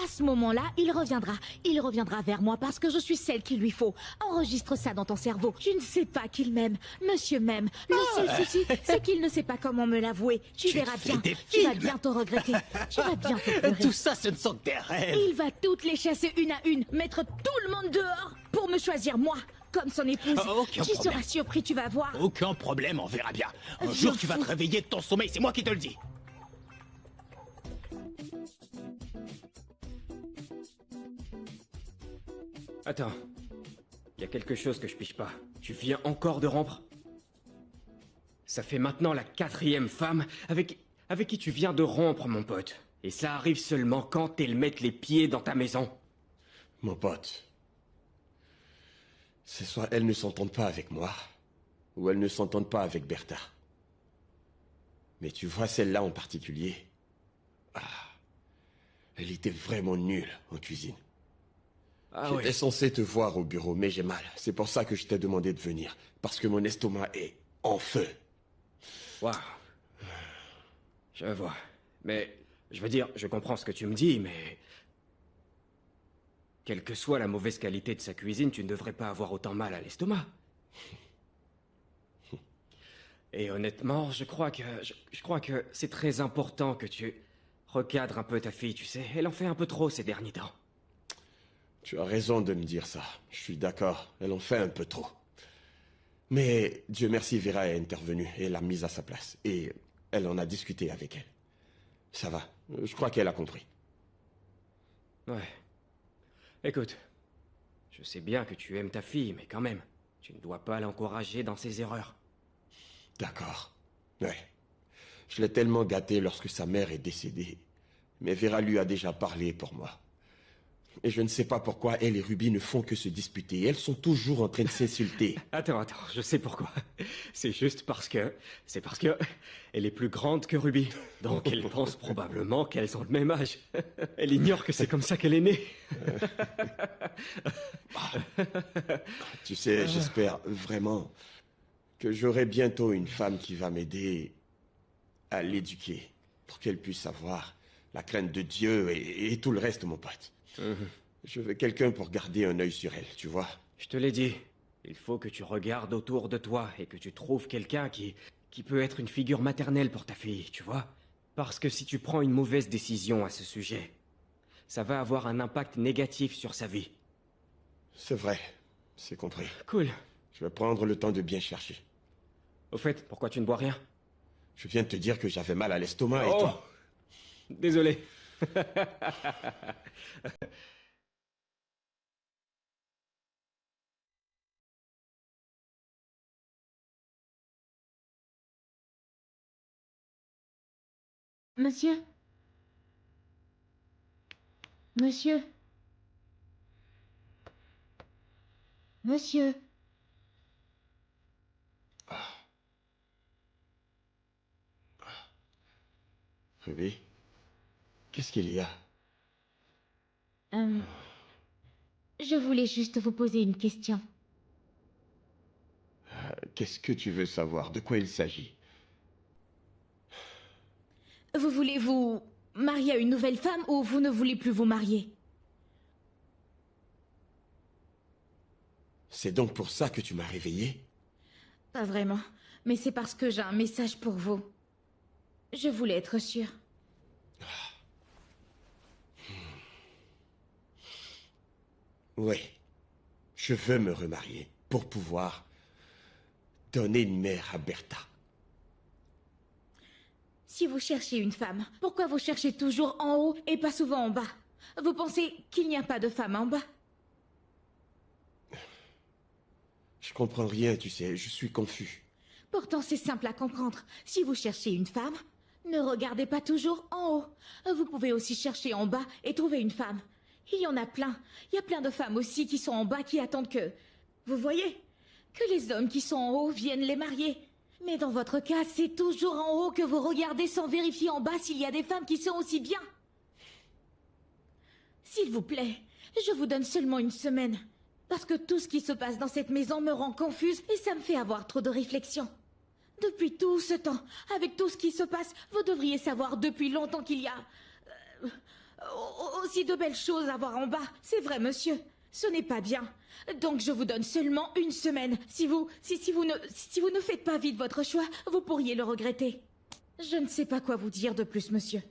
À ce moment-là, il reviendra vers moi parce que je suis celle qu'il lui faut. Enregistre ça dans ton cerveau. Tu ne sais pas qu'il m'aime. Monsieur m'aime. Le seul souci, c'est qu'il ne sait pas comment me l'avouer. Tu verras bien. Tu vas bientôt regretter. Tu vas bientôt pleurer. Tout ça, ce ne sont que des rêves. Il va toutes les chasser une à une, mettre tout le monde dehors pour me choisir moi. comme son épouse. Aucun Tu problème. seras surpris, tu vas voir. Aucun problème, on verra bien. Un Vieux jour, tu vas fou. te réveiller de ton sommeil, c'est moi qui te le dis. Attends. Il y a quelque chose que je piche pas. Tu viens encore de rompre? Ça fait maintenant la 4e femme avec qui tu viens de rompre, mon pote. Et ça arrive seulement quand elles mettent les pieds dans ta maison. Mon pote, c'est soit elles ne s'entendent pas avec moi, ou elles ne s'entendent pas avec Bertha. Mais tu vois celle-là en particulier. Elle était vraiment nulle en cuisine. Ah J'étais censé te voir au bureau, mais j'ai mal. C'est pour ça que je t'ai demandé de venir. Parce que mon estomac est en feu. Waouh. Je vois. Mais, je veux dire, je comprends ce que tu me dis, mais... Quelle que soit la mauvaise qualité de sa cuisine, tu ne devrais pas avoir autant mal à l'estomac. Et honnêtement, je crois que c'est très important que tu recadres un peu ta fille, tu sais. Elle en fait un peu trop ces derniers temps. Tu as raison de me dire ça. Je suis d'accord. Elle en fait un peu trop. Mais Dieu merci, Vera est intervenue et l'a mise à sa place. Et elle en a discuté avec elle. Ça va. Je crois qu'elle a compris. Ouais. Écoute, je sais bien que tu aimes ta fille, mais quand même, tu ne dois pas l'encourager dans ses erreurs. D'accord. Ouais. Je l'ai tellement gâtée lorsque sa mère est décédée. Mais Vera lui a déjà parlé pour moi. Et je ne sais pas pourquoi elle et Ruby ne font que se disputer. Elles sont toujours en train de s'insulter. Attends, je sais pourquoi. C'est parce que elle est plus grande que Ruby. Donc elle pense probablement qu'elles ont le même âge. Elle ignore que c'est comme ça qu'elle est née. Tu sais, j'espère vraiment que j'aurai bientôt une femme qui va m'aider à l'éduquer. Pour qu'elle puisse avoir la crainte de Dieu et tout le reste, mon pote. Je veux quelqu'un pour garder un œil sur elle, tu vois. Je te l'ai dit. Il faut que tu regardes autour de toi et que tu trouves quelqu'un qui peut être une figure maternelle pour ta fille, tu vois. Parce que si tu prends une mauvaise décision à ce sujet, ça va avoir un impact négatif sur sa vie. C'est vrai, c'est compris. Cool. Je vais prendre le temps de bien chercher. Au fait, pourquoi tu ne bois rien? Je viens de te dire que j'avais mal à l'estomac et toi... Désolé. Monsieur? Monsieur? Monsieur? Ruby, qu'est-ce qu'il y a? Je voulais juste vous poser une question. Qu'est-ce que tu veux savoir? De quoi il s'agit? Vous voulez vous marier à une nouvelle femme ou vous ne voulez plus vous marier? C'est donc pour ça que tu m'as réveillé? Pas vraiment, mais c'est parce que j'ai un message pour vous. Je voulais être sûre. Oui, je veux me remarier pour pouvoir donner une mère à Bertha. Si vous cherchez une femme, pourquoi vous cherchez toujours en haut et pas souvent en bas? Vous pensez qu'il n'y a pas de femme en bas? Je comprends rien, tu sais, je suis confus. Pourtant, c'est simple à comprendre. Si vous cherchez une femme, ne regardez pas toujours en haut. Vous pouvez aussi chercher en bas et trouver une femme. Il y en a plein. Il y a plein de femmes aussi qui sont en bas qui attendent que... Vous voyez? Que les hommes qui sont en haut viennent les marier. Mais dans votre cas, c'est toujours en haut que vous regardez sans vérifier en bas s'il y a des femmes qui sont aussi bien. S'il vous plaît, je vous donne seulement une semaine. Parce que tout ce qui se passe dans cette maison me rend confuse et ça me fait avoir trop de réflexion. Depuis tout ce temps, avec tout ce qui se passe, vous devriez savoir depuis longtemps qu'il y a... aussi de belles choses à voir en bas. C'est vrai, monsieur. Ce n'est pas bien. Donc je vous donne seulement une semaine. Si vous ne faites pas vite votre choix, vous pourriez le regretter. Je ne sais pas quoi vous dire de plus, monsieur.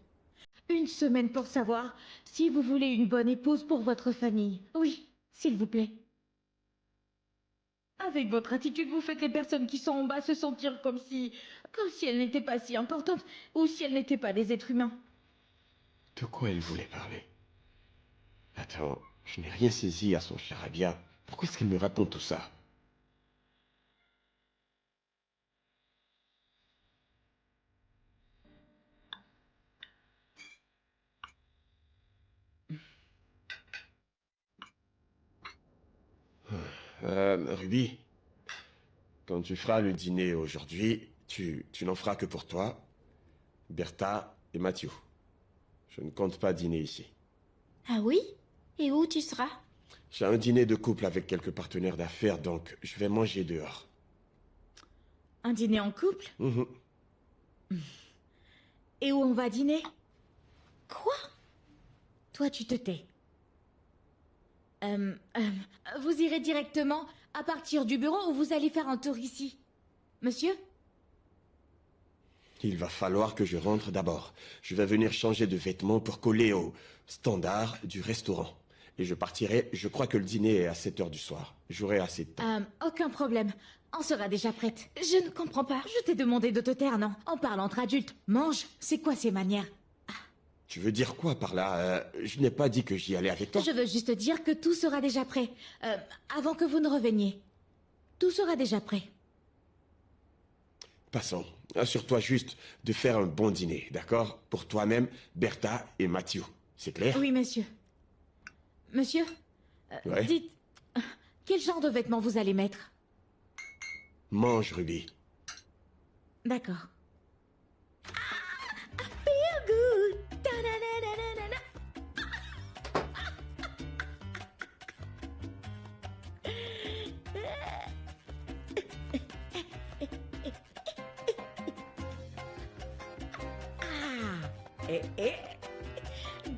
Une semaine pour savoir si vous voulez une bonne épouse pour votre famille. Oui, s'il vous plaît. Avec votre attitude, vous faites les personnes qui sont en bas se sentir comme si elles n'étaient pas si importantes, ou si elles n'étaient pas des êtres humains. De quoi elle voulait parler? Attends, je n'ai rien saisi à son charabia. Pourquoi est-ce qu'elle me raconte tout ça? Ruby, quand tu feras le dîner aujourd'hui, tu n'en feras que pour toi, Bertha et Mathieu. Je ne compte pas dîner ici. Ah oui? Et où tu seras? J'ai un dîner de couple avec quelques partenaires d'affaires, donc je vais manger dehors. Un dîner en couple? Mhm. Et où on va dîner? Quoi? Toi, tu te tais. Vous irez directement à partir du bureau ou vous allez faire un tour ici? Monsieur? Il va falloir que je rentre d'abord. Je vais venir changer de vêtements pour coller au standard du restaurant. Et je partirai, je crois que le dîner est à 7 heures du soir. J'aurai assez de temps. Aucun problème. On sera déjà prête. Je ne comprends pas. Je t'ai demandé de te taire, non? On parle entre adultes. Mange. C'est quoi ces manières? Tu veux dire quoi par là? Je n'ai pas dit que j'y allais avec toi. Je veux juste dire que tout sera déjà prêt. Avant que vous ne reveniez. Tout sera déjà prêt. Passons. Assure-toi juste de faire un bon dîner, d'accord? Pour toi-même, Bertha et Mathieu. C'est clair? Oui, monsieur. Monsieur? Ouais. Dites, quel genre de vêtements vous allez mettre? Mange, Ruby. D'accord. I feel good. Ta-na-na-na-na-na.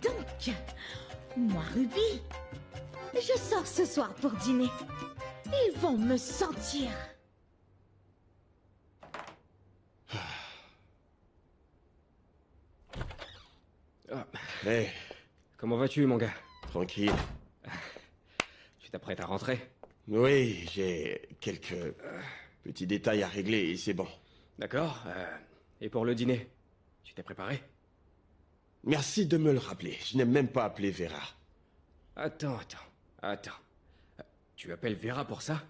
Donc, moi, Ruby, je sors ce soir pour dîner. Ils vont me sentir. Hé, Comment vas-tu, mon gars? tranquille. Tu t'apprêtes à rentrer? Oui, j'ai quelques petits détails à régler et c'est bon. D'accord. Et pour le dîner? Tu t'es préparé? Merci de me le rappeler. Je n'ai même pas appelé Vera. Attends. Tu appelles Vera pour ça?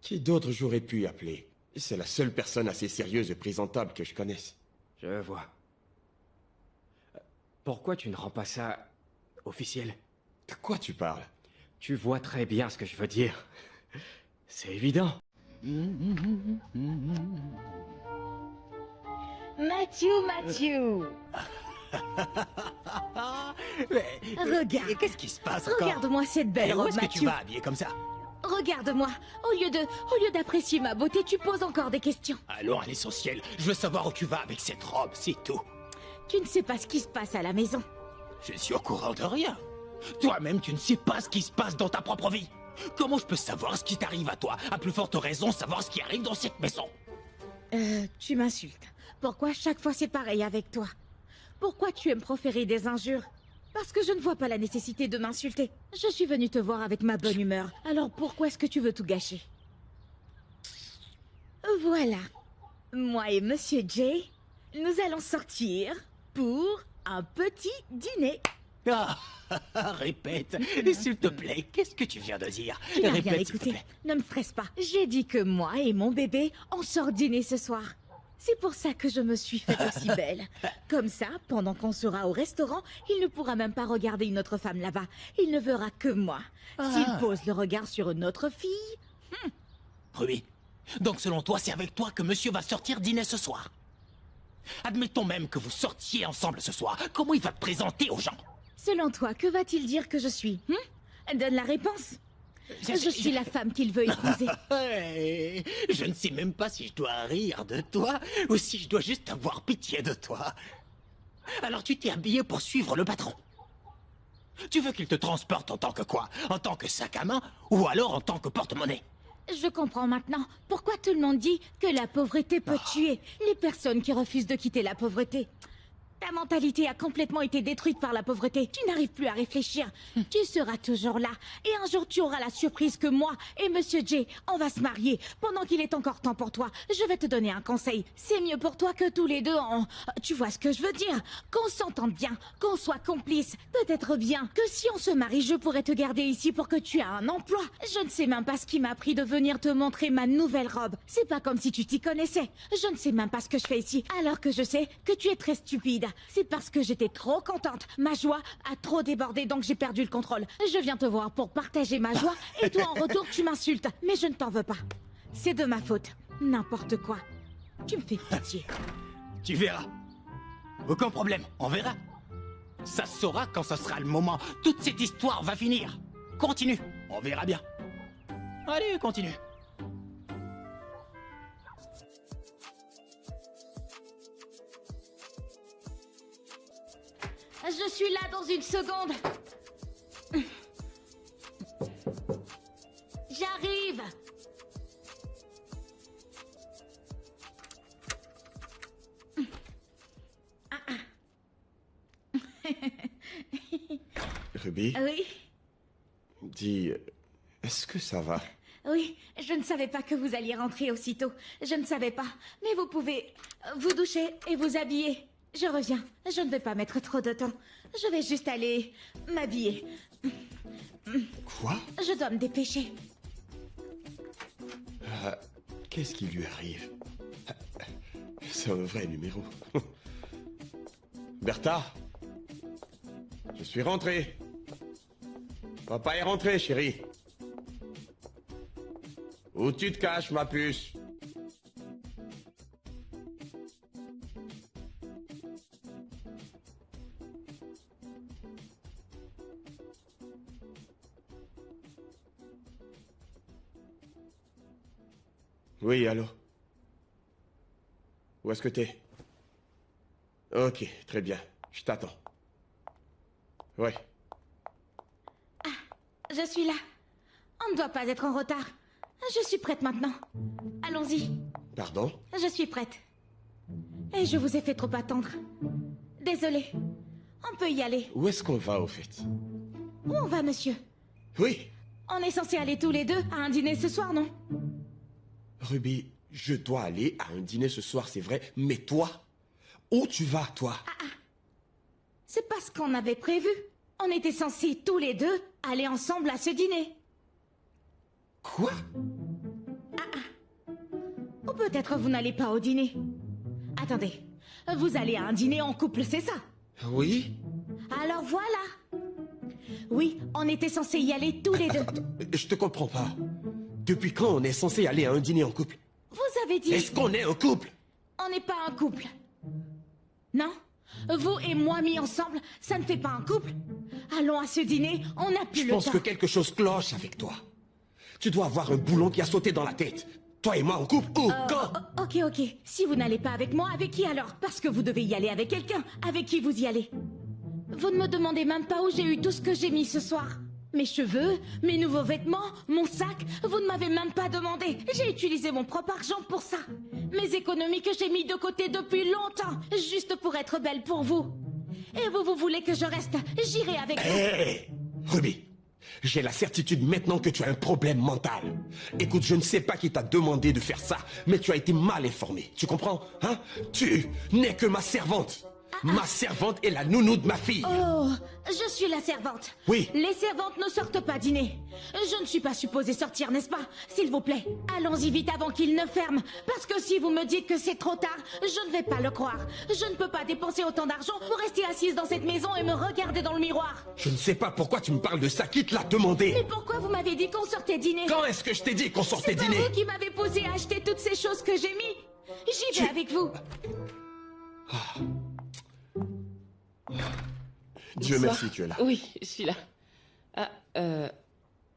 Qui d'autre j'aurais pu appeler? C'est la seule personne assez sérieuse et présentable que je connaisse. Je vois. Pourquoi tu ne rends pas ça officiel? De quoi tu parles? Tu vois très bien ce que je veux dire. C'est évident. Mathieu. Regarde. Qu'est-ce qui se passe encore? Regarde-moi cette belle Et où robe, est-ce que tu Mathieu. vas habiller comme ça? Regarde-moi. Au lieu d'apprécier ma beauté, tu poses encore des questions. Allons à l'essentiel. Je veux savoir où tu vas avec cette robe, c'est tout. Tu ne sais pas ce qui se passe à la maison. Je suis au courant de rien. Toi-même, tu ne sais pas ce qui se passe dans ta propre vie. Comment je peux savoir ce qui t'arrive à toi? À plus forte raison, savoir ce qui arrive dans cette maison. Tu m'insultes. Pourquoi chaque fois c'est pareil avec toi? Pourquoi tu aimes proférer des injures? Parce que je ne vois pas la nécessité de m'insulter. Je suis venue te voir avec ma bonne humeur. Alors pourquoi est-ce que tu veux tout gâcher? Voilà. Moi et Monsieur Jay, nous allons sortir pour un petit dîner. Ah, répète, s'il te plaît, qu'est-ce que tu viens de dire? Tu n'as rien Répète, s'il te écouté. plaît. Ne me stresse pas. J'ai dit que moi et mon bébé, on sort dîner ce soir. C'est pour ça que je me suis faite aussi belle. Comme ça, pendant qu'on sera au restaurant, il ne pourra même pas regarder une autre femme là-bas. Il ne verra que moi. S'il pose le regard sur une autre fille... Ruby, donc selon toi, c'est avec toi que monsieur va sortir dîner ce soir. Admettons même que vous sortiez ensemble ce soir. Comment il va te présenter aux gens? Selon toi, que va-t-il dire que je suis? Donne la réponse. Je suis la femme qu'il veut épouser. Hey, je ne sais même pas si je dois rire de toi ou si je dois juste avoir pitié de toi. Alors tu t'es habillé pour suivre le patron. Tu veux qu'il te transporte en tant que quoi? En tant que sac à main ou alors en tant que porte-monnaie? Je comprends maintenant pourquoi tout le monde dit que la pauvreté peut tuer les personnes qui refusent de quitter la pauvreté. Ta mentalité a complètement été détruite par la pauvreté. Tu n'arrives plus à réfléchir. Tu seras toujours là. Et un jour, tu auras la surprise que moi et Monsieur J, on va se marier. Pendant qu'il est encore temps pour toi, je vais te donner un conseil. C'est mieux pour toi que tous les deux Tu vois ce que je veux dire? Qu'on s'entende bien, qu'on soit complices. Peut-être bien que si on se marie, je pourrais te garder ici pour que tu aies un emploi. Je ne sais même pas ce qui m'a pris de venir te montrer ma nouvelle robe. C'est pas comme si tu t'y connaissais. Je ne sais même pas ce que je fais ici, alors que je sais que tu es très stupide. C'est parce que j'étais trop contente. Ma joie a trop débordé, donc j'ai perdu le contrôle. Je viens te voir pour partager ma joie, et toi en retour tu m'insultes. Mais je ne t'en veux pas. C'est de ma faute. N'importe quoi. Tu me fais pitié. Tu verras. Aucun problème, on verra. Ça se saura quand ce sera le moment. Toute cette histoire va finir. Continue, on verra bien. Allez, continue. Je suis là dans une seconde. J'arrive. Ruby, Oui, dis, est-ce que ça va? oui, je ne savais pas que vous alliez rentrer aussitôt. Je ne savais pas. Mais vous pouvez vous doucher et vous habiller. Je reviens. Je ne vais pas mettre trop de temps. Je vais juste aller m'habiller. Quoi? Je dois me dépêcher. Qu'est-ce qui lui arrive? C'est un vrai numéro. Bertha, je suis rentré. Papa est rentré, chérie. Où tu te caches, ma puce? Oui, allô? Où est-ce que t'es? Ok, très bien. Je t'attends. Ouais. Je suis là. On ne doit pas être en retard. Je suis prête maintenant. Allons-y. Pardon? Je suis prête. Et je vous ai fait trop attendre. Désolée. On peut y aller. Où est-ce qu'on va, au fait? Où on va, monsieur? Oui. On est censés aller tous les deux à un dîner ce soir, non? Ruby, je dois aller à un dîner ce soir, c'est vrai, mais toi, où tu vas, toi? C'est pas ce qu'on avait prévu. On était censés tous les deux aller ensemble à ce dîner. Quoi? Ou peut-être vous n'allez pas au dîner. Attendez, vous allez à un dîner en couple, c'est ça? Oui? Alors voilà. Oui, on était censés y aller tous les deux. Attends, je te comprends pas. Depuis quand on est censé aller à un dîner en couple? Vous avez dit... Est-ce qu'on est un couple? On n'est pas un couple. Non? Vous et moi mis ensemble, ça ne fait pas un couple? Allons à ce dîner, on n'a plus Je le pense temps. que quelque chose cloche avec toi. Tu dois avoir un boulon qui a sauté dans la tête. Toi et moi en couple, ou quand? Ok. Si vous n'allez pas avec moi, avec qui alors? Parce que vous devez y aller avec quelqu'un. Avec qui vous y allez? Vous ne me demandez même pas où j'ai eu tout ce que j'ai mis ce soir. Mes cheveux, mes nouveaux vêtements, mon sac, vous ne m'avez même pas demandé. J'ai utilisé mon propre argent pour ça. Mes économies que j'ai mis de côté depuis longtemps, juste pour être belle pour vous. Et vous voulez que je reste? J'irai avec vous. Hé, Ruby, j'ai la certitude maintenant que tu as un problème mental. Écoute, je ne sais pas qui t'a demandé de faire ça, mais tu as été mal informé. Tu comprends, hein? Tu n'es que ma servante. Ma servante est la nounou de ma fille. Oh, je suis la servante. Oui. Les servantes ne sortent pas dîner. Je ne suis pas supposée sortir, n'est-ce pas? S'il vous plaît, allons-y vite avant qu'il ne ferme. Parce que si vous me dites que c'est trop tard, je ne vais pas le croire. Je ne peux pas dépenser autant d'argent pour rester assise dans cette maison et me regarder dans le miroir. Je ne sais pas pourquoi tu me parles de ça. Qui te l'a demandé? Mais pourquoi vous m'avez dit qu'on sortait dîner? Quand est-ce que je t'ai dit qu'on sortait C'est dîner? pas vous qui m'avez posé à acheter toutes ces choses que j'ai mis. J'y vais avec vous. Dieu Bonsoir. merci, tu es là. Oui, je suis là.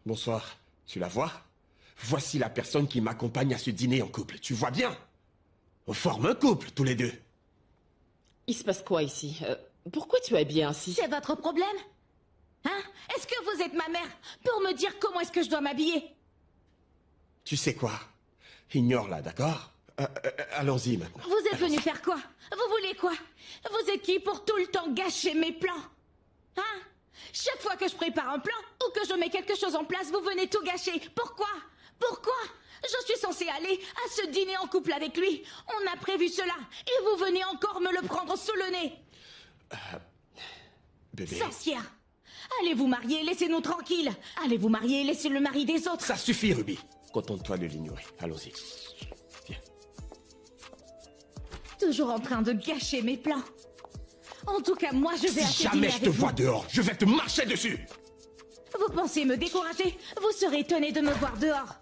Bonsoir. Tu la vois? Voici la personne qui m'accompagne à ce dîner en couple. Tu vois bien? On forme un couple, tous les deux. Il se passe quoi ici? Pourquoi tu es habillée ainsi? C'est votre problème? Hein? Est-ce que vous êtes ma mère pour me dire comment est-ce que je dois m'habiller? Tu sais quoi? Ignore-la, d'accord? Allons-y maintenant. Vous êtes venu faire quoi? Vous voulez quoi? Vous êtes qui pour tout le temps gâcher mes plans? Hein? Chaque fois que je prépare un plan ou que je mets quelque chose en place, vous venez tout gâcher. Pourquoi? Pourquoi? Je suis censée aller à ce dîner en couple avec lui. On a prévu cela. Et vous venez encore me le prendre sous le nez. Bébé... Sorcière! Allez vous marier, laissez-nous tranquilles. Allez vous marier, laissez le mari des autres. Ça suffit, Ruby. Contente-toi de l'ignorer. Allons-y. Viens. Toujours en train de gâcher mes plans. En tout cas, moi, je vais à ce Si dîner jamais je te avec vois vous. dehors, je vais te marcher dessus. Vous pensez me décourager? Vous serez étonné de me voir dehors.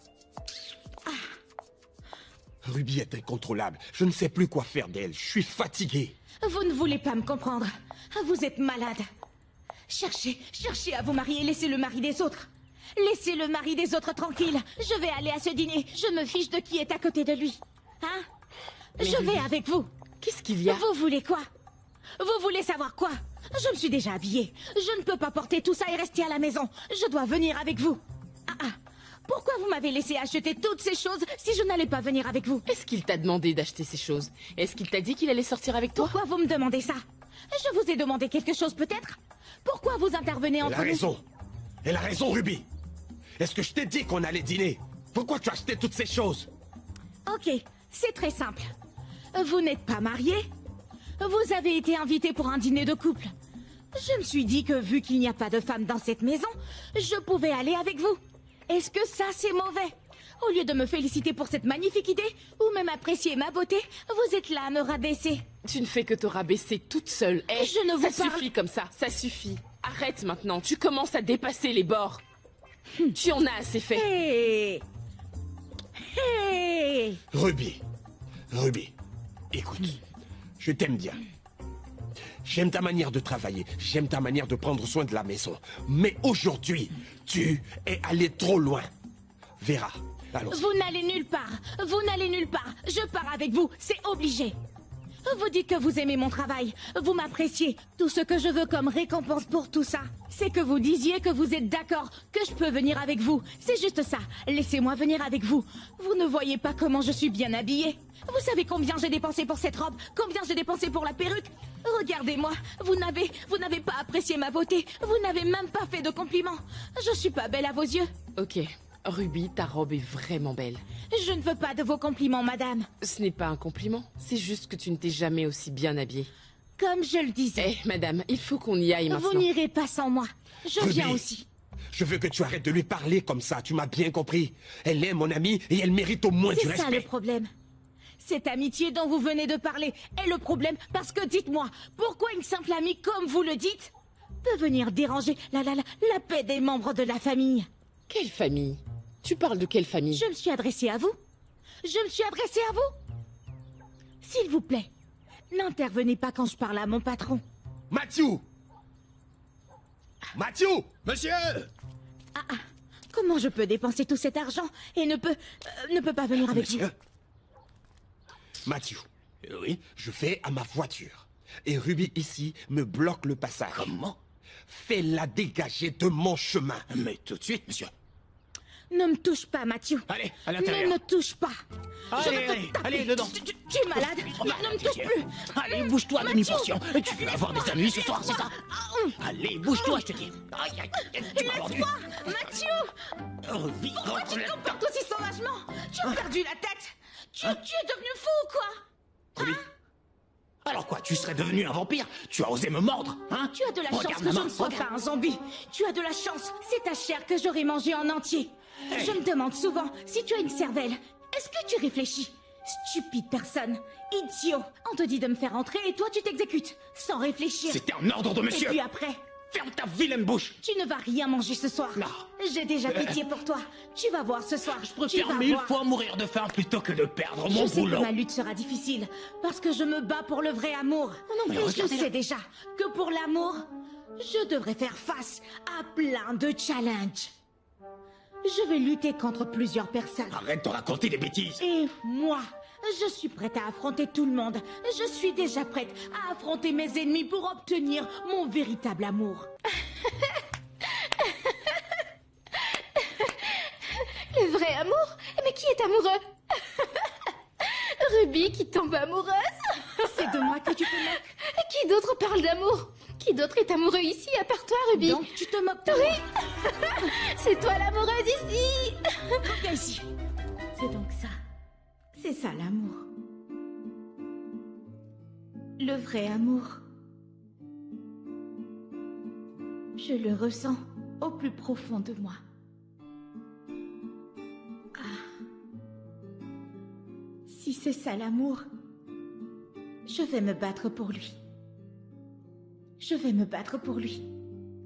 Ruby est incontrôlable. Je ne sais plus quoi faire d'elle. Je suis fatigué. Vous ne voulez pas me comprendre. Vous êtes malade. Cherchez à vous marier, laissez le mari des autres. Laissez le mari des autres tranquille. Je vais aller à ce dîner. Je me fiche de qui est à côté de lui. Hein? Je vais avec vous. Qu'est-ce qu'il y a? Vous voulez quoi? Vous voulez savoir quoi? Je me suis déjà habillée. Je ne peux pas porter tout ça et rester à la maison. Je dois venir avec vous. Pourquoi vous m'avez laissé acheter toutes ces choses si je n'allais pas venir avec vous? Est-ce qu'il t'a demandé d'acheter ces choses? Est-ce qu'il t'a dit qu'il allait sortir avec toi? Pourquoi vous me demandez ça? Je vous ai demandé quelque chose peut-être? Pourquoi vous intervenez entre nous? Elle a raison. Elle a raison, Ruby. Est-ce que je t'ai dit qu'on allait dîner? Pourquoi tu as acheté toutes ces choses? Ok, c'est très simple. Vous n'êtes pas marié? Vous avez été invité pour un dîner de couple. Je me suis dit que vu qu'il n'y a pas de femme dans cette maison, je pouvais aller avec vous. Est-ce que ça c'est mauvais? Au lieu de me féliciter pour cette magnifique idée, ou même apprécier ma beauté, vous êtes là à me rabaisser. Tu ne fais que te rabaisser toute seule. Eh, Je ne vous ça parle- suffit comme ça suffit. Arrête maintenant, tu commences à dépasser les bords. Tu en as assez fait. Hé! Hé! Ruby. Ruby. Écoute. Je t'aime bien. J'aime ta manière de travailler. J'aime ta manière de prendre soin de la maison. Mais aujourd'hui, tu es allé trop loin. Vera, allons-y. Vous n'allez nulle part. Vous n'allez nulle part. Je pars avec vous. C'est obligé. Vous dites que vous aimez mon travail. Vous m'appréciez. Tout ce que je veux comme récompense pour tout ça, c'est que vous disiez que vous êtes d'accord, que je peux venir avec vous. C'est juste ça. Laissez-moi venir avec vous. Vous ne voyez pas comment je suis bien habillée? Vous savez combien j'ai dépensé pour cette robe? Combien j'ai dépensé pour la perruque? Regardez-moi. Vous n'avez pas apprécié ma beauté. Vous n'avez même pas fait de compliments. Je suis pas belle à vos yeux. Ok, Ruby, ta robe est vraiment belle. Je ne veux pas de vos compliments, madame. Ce n'est pas un compliment, c'est juste que tu ne t'es jamais aussi bien habillée. Comme je le disais. Eh, madame, il faut qu'on y aille Vous maintenant. n'irez pas sans moi. Je Ruby, viens aussi. Je veux que tu arrêtes de lui parler comme ça, tu m'as bien compris. Elle est mon amie et elle mérite au moins du C'est ça respect. le problème. Cette amitié dont vous venez de parler est le problème parce que dites-moi, pourquoi une simple amie comme vous le dites peut venir déranger la paix des membres de la famille? Quelle famille? Tu parles de quelle famille? Je me suis adressée à vous. Je me suis adressée à vous. S'il vous plaît, n'intervenez pas quand je parle à mon patron. Mathieu! Mathieu! Monsieur! Comment je peux dépenser tout cet argent et ne peut pas venir avec vous? Monsieur? Mathieu, Oui? je vais à ma voiture. Et Ruby ici me bloque le passage. Comment? Fais-la dégager de mon chemin. Mais tout de suite, monsieur. Ne me touche pas, Mathieu. Allez, à Ne l'intérieur. me touche pas. Je Allez, vais te allez, taper. allez, dedans. Tu es malade. Ne me touche plus. Allez, bouge-toi, demi-portion. Tu veux avoir des amis ce soir, c'est ça? Allez, bouge-toi, je te dis. Aïe, aïe, aïe, tu m'as mordu. Mathieu, Ruby, pourquoi tu rentre te là. comportes aussi sauvagement? Tu as perdu la tête. Tu es devenu fou ou quoi? Ruby. Alors quoi, tu serais devenu un vampire? Tu as osé me mordre, hein? Tu as de la chance Regarde que ma je main, ne sois regarde. pas un zombie. Tu as de la chance. C'est ta chair que j'aurais mangée en entier. Je me demande souvent si tu as une cervelle. Est-ce que tu réfléchis? Stupide personne. Idiot. On te dit de me faire entrer et toi tu t'exécutes. Sans réfléchir. C'était un ordre de Et monsieur. puis après, Ferme ta vilaine bouche. tu ne vas rien manger ce soir. Non. J'ai déjà pitié pour toi. Tu vas voir ce soir. Je Tu préfère vas 1000 voir. fois mourir de faim plutôt que de perdre Je mon sais que boulot. ma lutte sera difficile, parce que je me bats pour le vrai amour. mais Et je regardez-la. sais déjà que pour l'amour, je devrais faire face à plein de challenges. Je vais lutter contre plusieurs personnes. Arrête de raconter des bêtises. Et moi, je suis prête à affronter tout le monde. Je suis déjà prête à affronter mes ennemis pour obtenir mon véritable amour. Le vrai amour? Mais qui est amoureux? Ruby qui tombe amoureuse. C'est de moi que tu te moques. Qui d'autre parle d'amour? Qui d'autre est amoureux ici à part toi, Ruby? Donc tu te moques de moi. C'est toi l'amoureuse ici. Viens ici. C'est donc ça. C'est ça l'amour. Le vrai amour. Je le ressens au plus profond de moi. Ah. Si c'est ça l'amour, je vais me battre pour lui. Je vais me battre pour lui.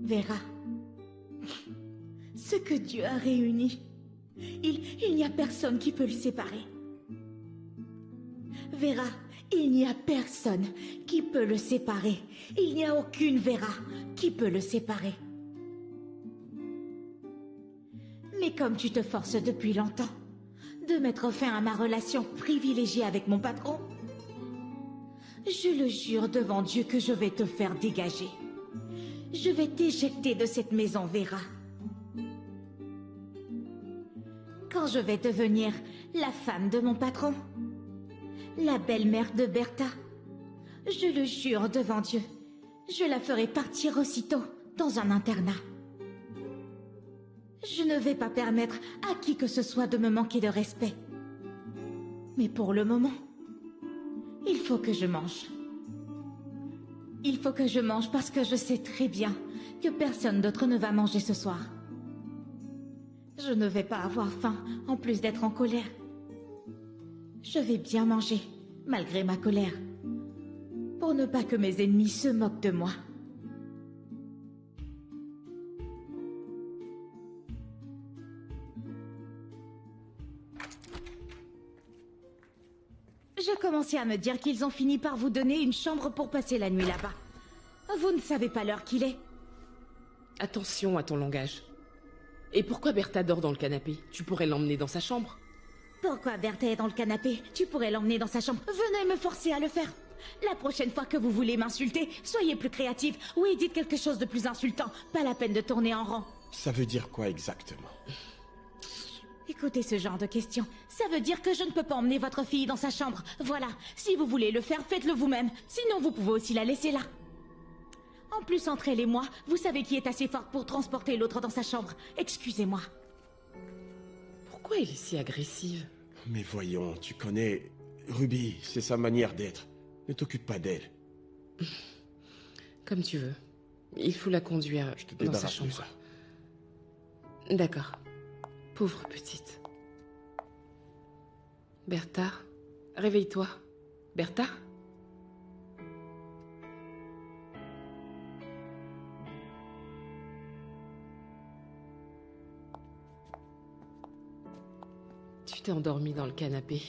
Vera. Ce que Dieu a réuni, il n'y a personne qui peut le séparer. Vera, il n'y a personne qui peut le séparer. Il n'y a aucune Vera qui peut le séparer. Mais comme tu te forces depuis longtemps de mettre fin à ma relation privilégiée avec mon patron, je le jure devant Dieu que je vais te faire dégager. Je vais t'éjecter de cette maison, Vera. Quand je vais devenir la femme de mon patron, la belle-mère de Bertha, je le jure devant Dieu, je la ferai partir aussitôt dans un internat. Je ne vais pas permettre à qui que ce soit de me manquer de respect. Mais pour le moment, il faut que je mange. Il faut que je mange parce que je sais très bien que personne d'autre ne va manger ce soir. Je ne vais pas avoir faim en plus d'être en colère. Je vais bien manger, malgré ma colère, pour ne pas que mes ennemis se moquent de moi. Je commençais à me dire qu'ils ont fini par vous donner une chambre pour passer la nuit là-bas. Vous ne savez pas l'heure qu'il est. Attention à ton langage. Et pourquoi Bertha dort dans le canapé? Tu pourrais l'emmener dans sa chambre. Pourquoi Bertha est dans le canapé? Tu pourrais l'emmener dans sa chambre. Venez me forcer à le faire. La prochaine fois que vous voulez m'insulter, soyez plus créative. Oui, dites quelque chose de plus insultant. Pas la peine de tourner en rond. Ça veut dire quoi exactement? Écoutez ce genre de questions. Ça veut dire que je ne peux pas emmener votre fille dans sa chambre. Voilà. Si vous voulez le faire, faites-le vous-même. Sinon, vous pouvez aussi la laisser là. En plus, entre elle et moi, vous savez qui est assez forte pour transporter l'autre dans sa chambre. Excusez-moi. Pourquoi elle est si agressive? Mais voyons, tu connais... Ruby, c'est sa manière d'être. Ne t'occupe pas d'elle. Comme tu veux. Il faut la conduire Je te dans sa débarrasse de chambre. ça. D'accord. Pauvre petite. Bertha, réveille-toi. Bertha? Tu t'es endormie dans le canapé.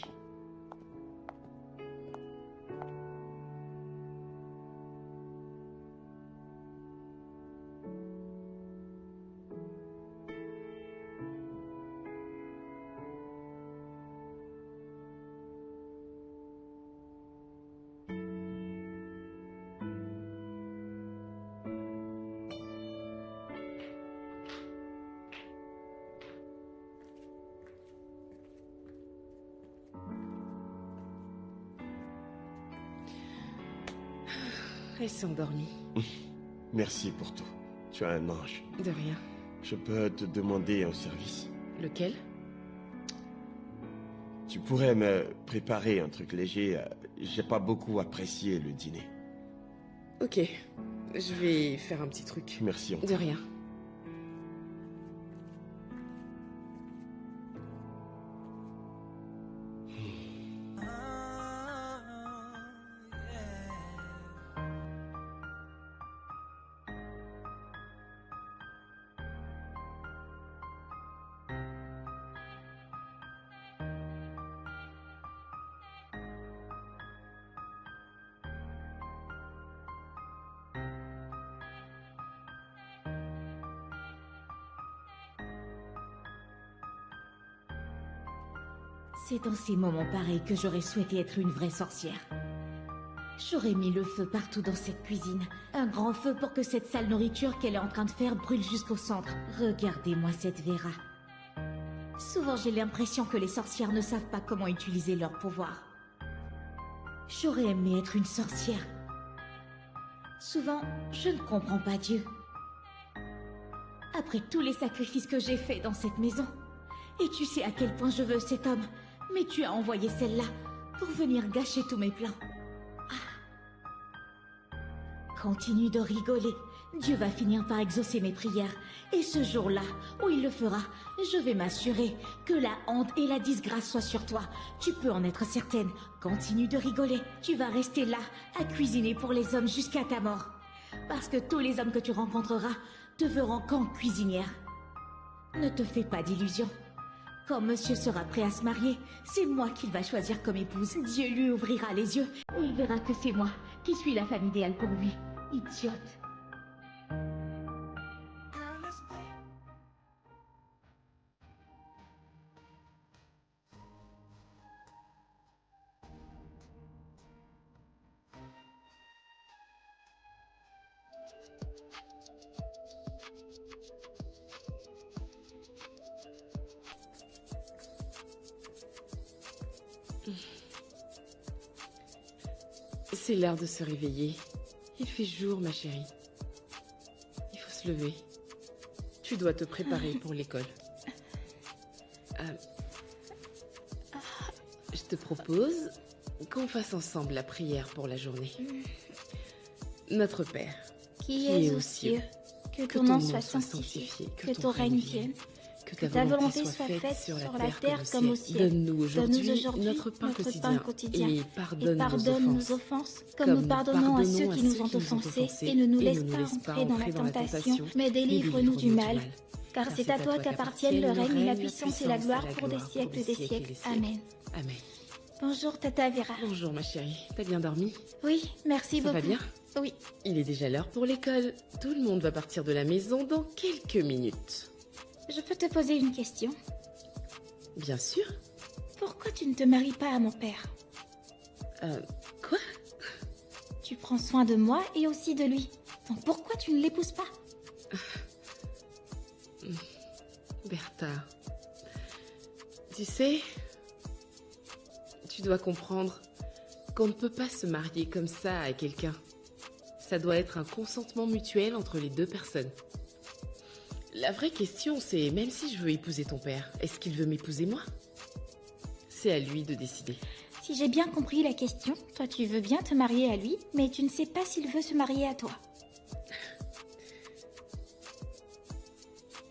Elle s'est endormie. Merci pour tout. Tu es un ange. De rien. Je peux te demander un service? Lequel? Tu pourrais me préparer un truc léger. J'ai pas beaucoup apprécié le dîner. Ok. Je vais faire un petit truc. Merci encore. De rien. C'est dans ces moments pareils que j'aurais souhaité être une vraie sorcière. J'aurais mis le feu partout dans cette cuisine. Un grand feu pour que cette sale nourriture qu'elle est en train de faire brûle jusqu'au centre. Regardez-moi cette Vera. Souvent j'ai l'impression que les sorcières ne savent pas comment utiliser leur pouvoir. J'aurais aimé être une sorcière. Souvent, je ne comprends pas Dieu. Après tous les sacrifices que j'ai faits dans cette maison, et tu sais à quel point je veux cet homme, mais tu as envoyé celle-là pour venir gâcher tous mes plans. Ah. Continue de rigoler. Dieu va finir par exaucer mes prières. Et ce jour-là, où il le fera, je vais m'assurer que la honte et la disgrâce soient sur toi. Tu peux en être certaine. Continue de rigoler. Tu vas rester là, à cuisiner pour les hommes jusqu'à ta mort. Parce que tous les hommes que tu rencontreras te verront qu'en cuisinière. Ne te fais pas d'illusions. Quand monsieur sera prêt à se marier, c'est moi qu'il va choisir comme épouse. Dieu lui ouvrira les yeux et il verra que c'est moi qui suis la femme idéale pour lui. Idiote. C'est l'heure de se réveiller. Il fait jour, ma chérie. Il faut se lever. Tu dois te préparer pour l'école. Je te propose qu'on fasse ensemble la prière pour la journée. Notre Père, qui es aux cieux, que ton nom soit sanctifié, que ton règne vienne, que ta volonté soit faite sur la terre comme au ciel. Donne-nous aujourd'hui notre pain quotidien et pardonne nos offenses, comme nous pardonnons à ceux qui nous ont offensés, et ne nous laisse pas entrer dans la tentation, mais délivre-nous du mal. Car c'est à toi qu'appartiennent le règne, la puissance et la gloire pour des siècles des siècles. Amen. Amen. Bonjour, Tata Vera. Bonjour, ma chérie. T'as bien dormi? Oui, merci beaucoup. Ça va bien? Oui. Il est déjà l'heure pour l'école. Tout le monde va partir de la maison dans quelques minutes. Je peux te poser une question? Bien sûr. Pourquoi tu ne te maries pas à mon père? Quoi? Tu prends soin de moi et aussi de lui. Donc pourquoi tu ne l'épouses pas? Bertha, tu sais, tu dois comprendre qu'on ne peut pas se marier comme ça à quelqu'un. Ça doit être un consentement mutuel entre les deux personnes. La vraie question, c'est même si je veux épouser ton père, est-ce qu'il veut m'épouser moi? C'est à lui de décider. Si j'ai bien compris la question, toi tu veux bien te marier à lui, mais tu ne sais pas s'il veut se marier à toi.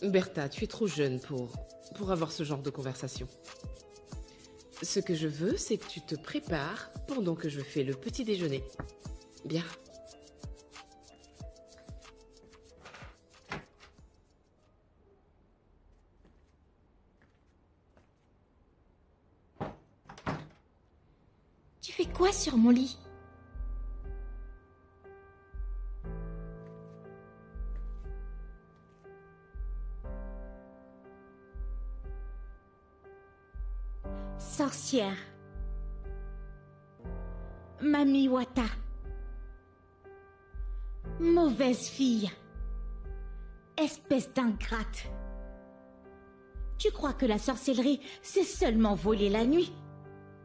Bertha, tu es trop jeune pour avoir ce genre de conversation. Ce que je veux, c'est que tu te prépares pendant que je fais le petit déjeuner. Bien. Tu fais quoi sur mon lit? Sorcière. Mami Wata. Mauvaise fille. Espèce d'ingrate. Tu crois que la sorcellerie, c'est seulement voler la nuit?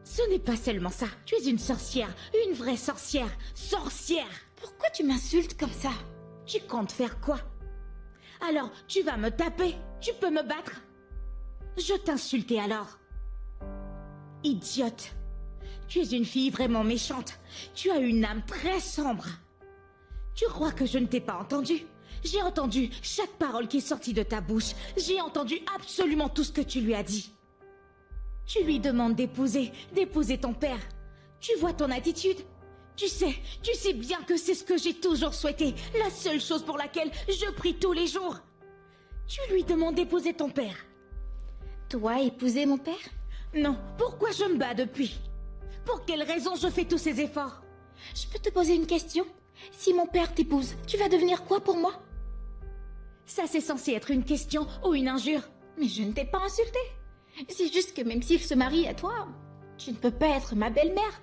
Ce n'est pas seulement ça. Tu es une sorcière, une vraie sorcière. Sorcière! Pourquoi tu m'insultes comme ça? Tu comptes faire quoi? Alors, tu vas me taper? Tu peux me battre? Je t'insultais alors. Idiote. Tu es une fille vraiment méchante. Tu as une âme très sombre. Tu crois que je ne t'ai pas entendu? J'ai entendu chaque parole qui est sortie de ta bouche. J'ai entendu absolument tout ce que tu lui as dit. Tu lui demandes d'épouser ton père. Tu vois ton attitude? Tu sais bien que c'est ce que j'ai toujours souhaité. La seule chose pour laquelle je prie tous les jours. Tu lui demandes d'épouser ton père. Toi, épouser mon père? Non, pourquoi je me bats depuis? Pour quelle raison je fais tous ces efforts? Je peux te poser une question? Si mon père t'épouse, tu vas devenir quoi pour moi? Ça, c'est censé être une question ou une injure. Mais je ne t'ai pas insulté. C'est juste que même s'il se marie à toi, tu ne peux pas être ma belle-mère.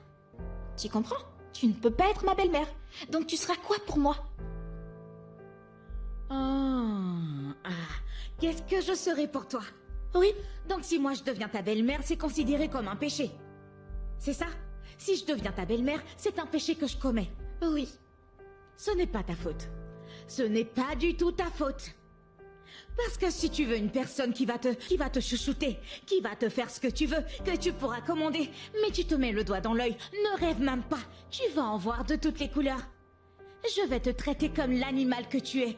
Tu comprends? Tu ne peux pas être ma belle-mère. Donc tu seras quoi pour moi? Qu'est-ce que je serai pour toi? Oui. Donc si moi je deviens ta belle-mère, c'est considéré comme un péché. C'est ça? Si je deviens ta belle-mère, c'est un péché que je commets. Oui. Ce n'est pas ta faute. Ce n'est pas du tout ta faute. Parce que si tu veux une personne qui va te chouchouter, qui va te faire ce que tu veux, que tu pourras commander, mais tu te mets le doigt dans l'œil, ne rêve même pas, tu vas en voir de toutes les couleurs. Je vais te traiter comme l'animal que tu es.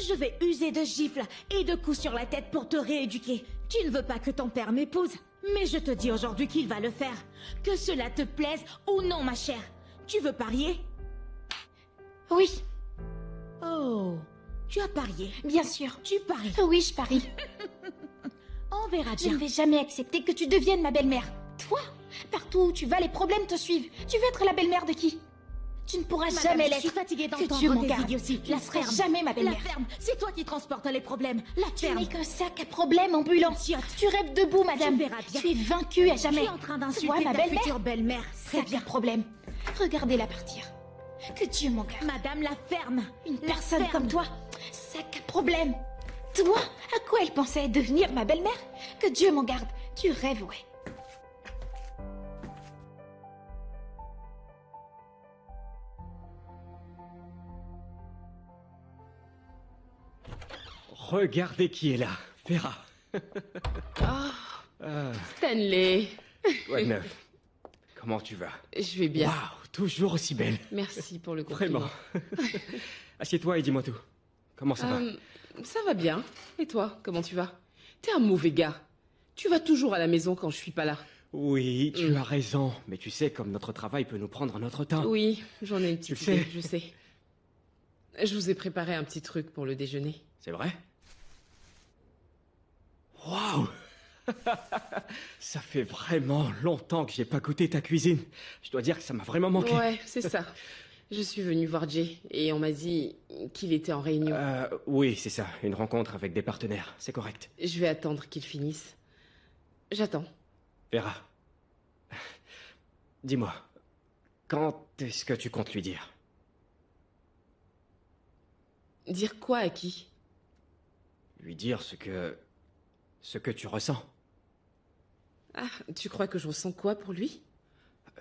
Je vais user de gifles et de coups sur la tête pour te rééduquer. Tu ne veux pas que ton père m'épouse, mais je te dis aujourd'hui qu'il va le faire. Que cela te plaise ou non, ma chère. Tu veux parier? Oui, Oh, tu as parié. bien sûr. Tu paries. Oui, je parie. On verra Je bien. ne vais jamais accepter que tu deviennes ma belle-mère. Toi, partout où tu vas, les problèmes te suivent. Tu veux être la belle-mère de qui? Tu ne pourras Madame, jamais je l'être. suis fatiguée Que Dieu d'entendre m'en tes garde. idioties. Tu ne seras jamais ma La belle-mère. ferme, c'est toi qui transportes les problèmes. La Tu ferme. n'es qu'un sac à problème ambulant. Idiote. Tu rêves debout, madame. Tu verras bien. Tu es vaincue à Tu jamais. es en train Toi, d'insulter ma ta belle-mère. future belle-mère. Très Sac à bien. problème. Regardez-la partir. Que Dieu m'en garde. Madame, la ferme. Une La personne ferme. comme toi, sac à problème. Toi, à quoi elle pensait devenir ma belle-mère? Que Dieu m'en garde. Tu rêves, ouais. Regardez qui est là, Vera. Stanley, Quoi de neuf? Comment tu vas? je vais bien. Waouh, toujours aussi belle. Merci pour le compliment. Vraiment. Assieds-toi et dis-moi tout. Comment ça va? Ça va bien. Et toi, comment tu vas? T'es un mauvais gars. Tu vas toujours à la maison quand je suis pas là. Oui, tu as raison. Mais tu sais, comme notre travail peut nous prendre notre temps. Oui, j'en ai une petite Tu le idée, sais. je sais. Je vous ai préparé un petit truc pour le déjeuner. C'est vrai? Waouh! Ça fait vraiment longtemps que j'ai pas goûté ta cuisine. Je dois dire que ça m'a vraiment manqué. Ouais, c'est ça. Je suis venue voir Jay et on m'a dit qu'il était en réunion. Oui, c'est ça. Une rencontre avec des partenaires. C'est correct. Je vais attendre qu'il finisse. J'attends. Vera. Dis-moi. Quand est-ce que tu comptes lui dire? Dire quoi à qui? Lui dire ce que tu ressens. Ah, tu crois que je ressens quoi pour lui?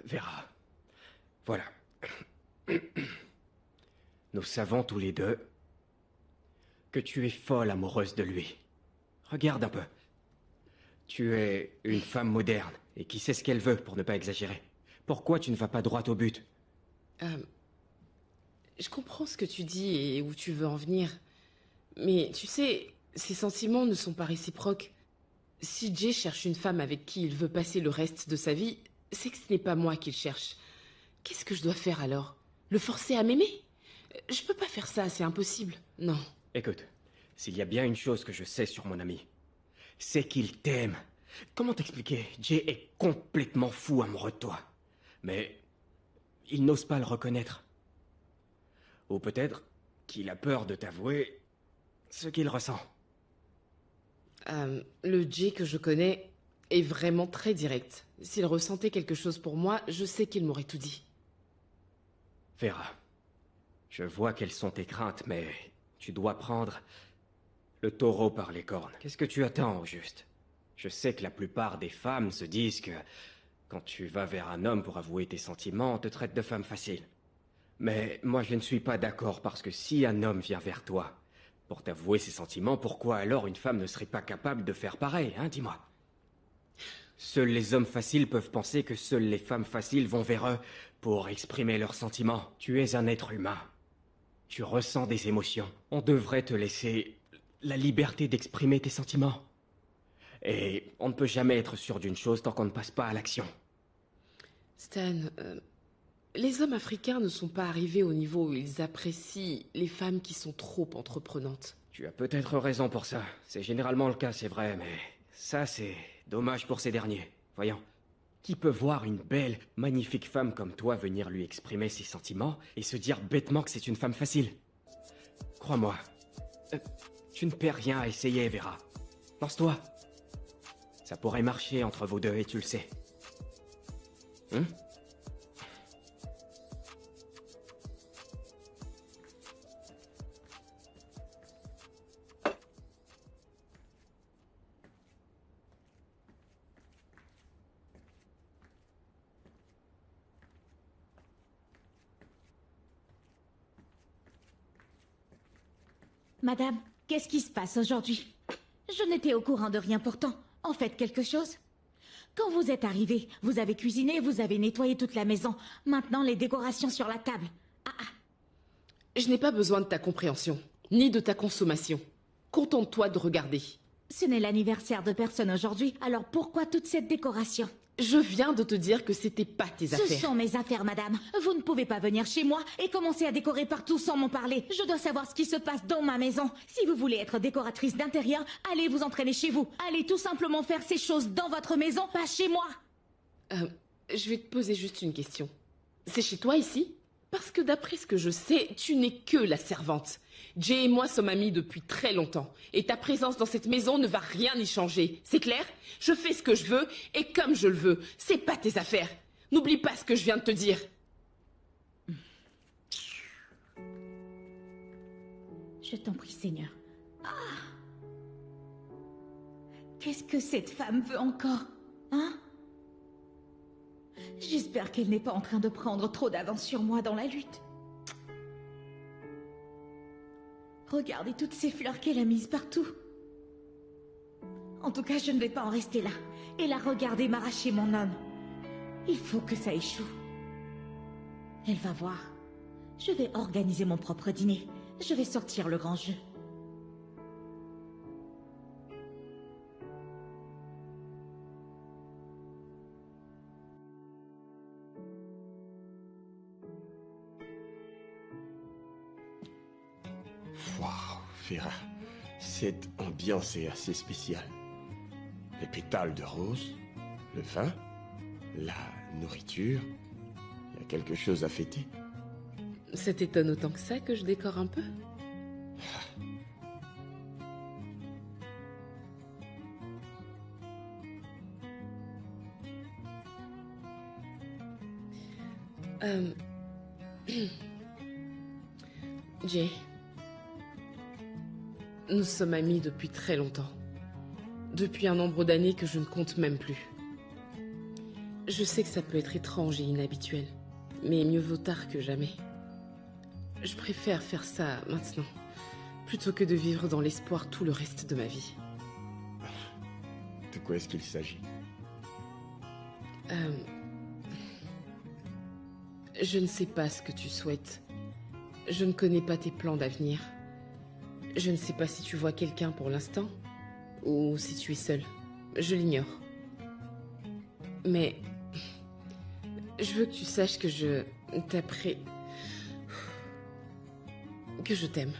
Vera. Voilà. Nous savons tous les deux que tu es folle amoureuse de lui. Regarde un peu. Tu es une femme moderne et qui sait ce qu'elle veut pour ne pas exagérer. Pourquoi tu ne vas pas droit au but? Je comprends ce que tu dis et où tu veux en venir. Mais tu sais, ces sentiments ne sont pas réciproques. Si Jay cherche une femme avec qui il veut passer le reste de sa vie, c'est que ce n'est pas moi qu'il cherche. Qu'est-ce que je dois faire alors? Le forcer à m'aimer? Je peux pas faire ça, c'est impossible. Non. Écoute, s'il y a bien une chose que je sais sur mon ami, c'est qu'il t'aime. Comment t'expliquer? Jay est complètement fou amoureux de toi. Mais il n'ose pas le reconnaître. Ou peut-être qu'il a peur de t'avouer ce qu'il ressent. Le Jay que je connais est vraiment très direct. S'il ressentait quelque chose pour moi, je sais qu'il m'aurait tout dit. Vera, je vois quelles sont tes craintes, mais tu dois prendre le taureau par les cornes. Qu'est-ce que tu attends au juste? Je sais que la plupart des femmes se disent que quand tu vas vers un homme pour avouer tes sentiments, on te traite de femme facile. Mais moi je ne suis pas d'accord parce que si un homme vient vers toi pour t'avouer ses sentiments, pourquoi alors une femme ne serait pas capable de faire pareil, hein, dis-moi? Seuls les hommes faciles peuvent penser que seules les femmes faciles vont vers eux pour exprimer leurs sentiments. Tu es un être humain. Tu ressens des émotions. On devrait te laisser la liberté d'exprimer tes sentiments. Et on ne peut jamais être sûr d'une chose tant qu'on ne passe pas à l'action. Stan, les hommes africains ne sont pas arrivés au niveau où ils apprécient les femmes qui sont trop entreprenantes. Tu as peut-être raison pour ça. C'est généralement le cas, c'est vrai, mais ça c'est dommage pour ces derniers. Voyons. Qui peut voir une belle, magnifique femme comme toi venir lui exprimer ses sentiments et se dire bêtement que c'est une femme facile? Crois-moi, tu ne perds rien à essayer, Vera. Lance-toi. Ça pourrait marcher entre vous deux et tu le sais. Hein? Madame, qu'est-ce qui se passe aujourd'hui? Je n'étais au courant de rien pourtant. En faites quelque chose. Quand vous êtes arrivé, vous avez cuisiné, vous avez nettoyé toute la maison. Maintenant, les décorations sur la table. Je n'ai pas besoin de ta compréhension, ni de ta consommation. Contente-toi de regarder. Ce n'est l'anniversaire de personne aujourd'hui, alors pourquoi toute cette décoration? Je viens de te dire que c'était pas tes affaires. Ce sont mes affaires, madame. Vous ne pouvez pas venir chez moi et commencer à décorer partout sans m'en parler. Je dois savoir ce qui se passe dans ma maison. Si vous voulez être décoratrice d'intérieur, allez vous entraîner chez vous. Allez tout simplement faire ces choses dans votre maison, pas chez moi. Je vais te poser juste une question. C'est chez toi ici? Parce que d'après ce que je sais, tu n'es que la servante. Jay et moi sommes amis depuis très longtemps. Et ta présence dans cette maison ne va rien y changer. C'est clair? Je fais ce que je veux et comme je le veux. C'est pas tes affaires. N'oublie pas ce que je viens de te dire. Je t'en prie, Seigneur. Qu'est-ce que cette femme veut encore? Hein? J'espère qu'elle n'est pas en train de prendre trop d'avance sur moi dans la lutte. Regardez toutes ces fleurs qu'elle a mises partout. En tout cas, je ne vais pas en rester là et la regarder m'arracher mon homme. Il faut que ça échoue. Elle va voir. Je vais organiser mon propre dîner. Je vais sortir le grand jeu. Waouh, Vera, cette ambiance est assez spéciale. Les pétales de rose, le vin, la nourriture. Il y a quelque chose à fêter. Ça t'étonne autant que ça que je décore un peu? Jay, nous sommes amis depuis très longtemps. Depuis un nombre d'années que je ne compte même plus. Je sais que ça peut être étrange et inhabituel, mais mieux vaut tard que jamais. Je préfère faire ça maintenant, plutôt que de vivre dans l'espoir tout le reste de ma vie. De quoi est-ce qu'il s'agit? Je ne sais pas ce que tu souhaites. Je ne connais pas tes plans d'avenir. Je ne sais pas si tu vois quelqu'un pour l'instant, ou si tu es seul. Je l'ignore. Mais je veux que tu saches que je que je t'aime.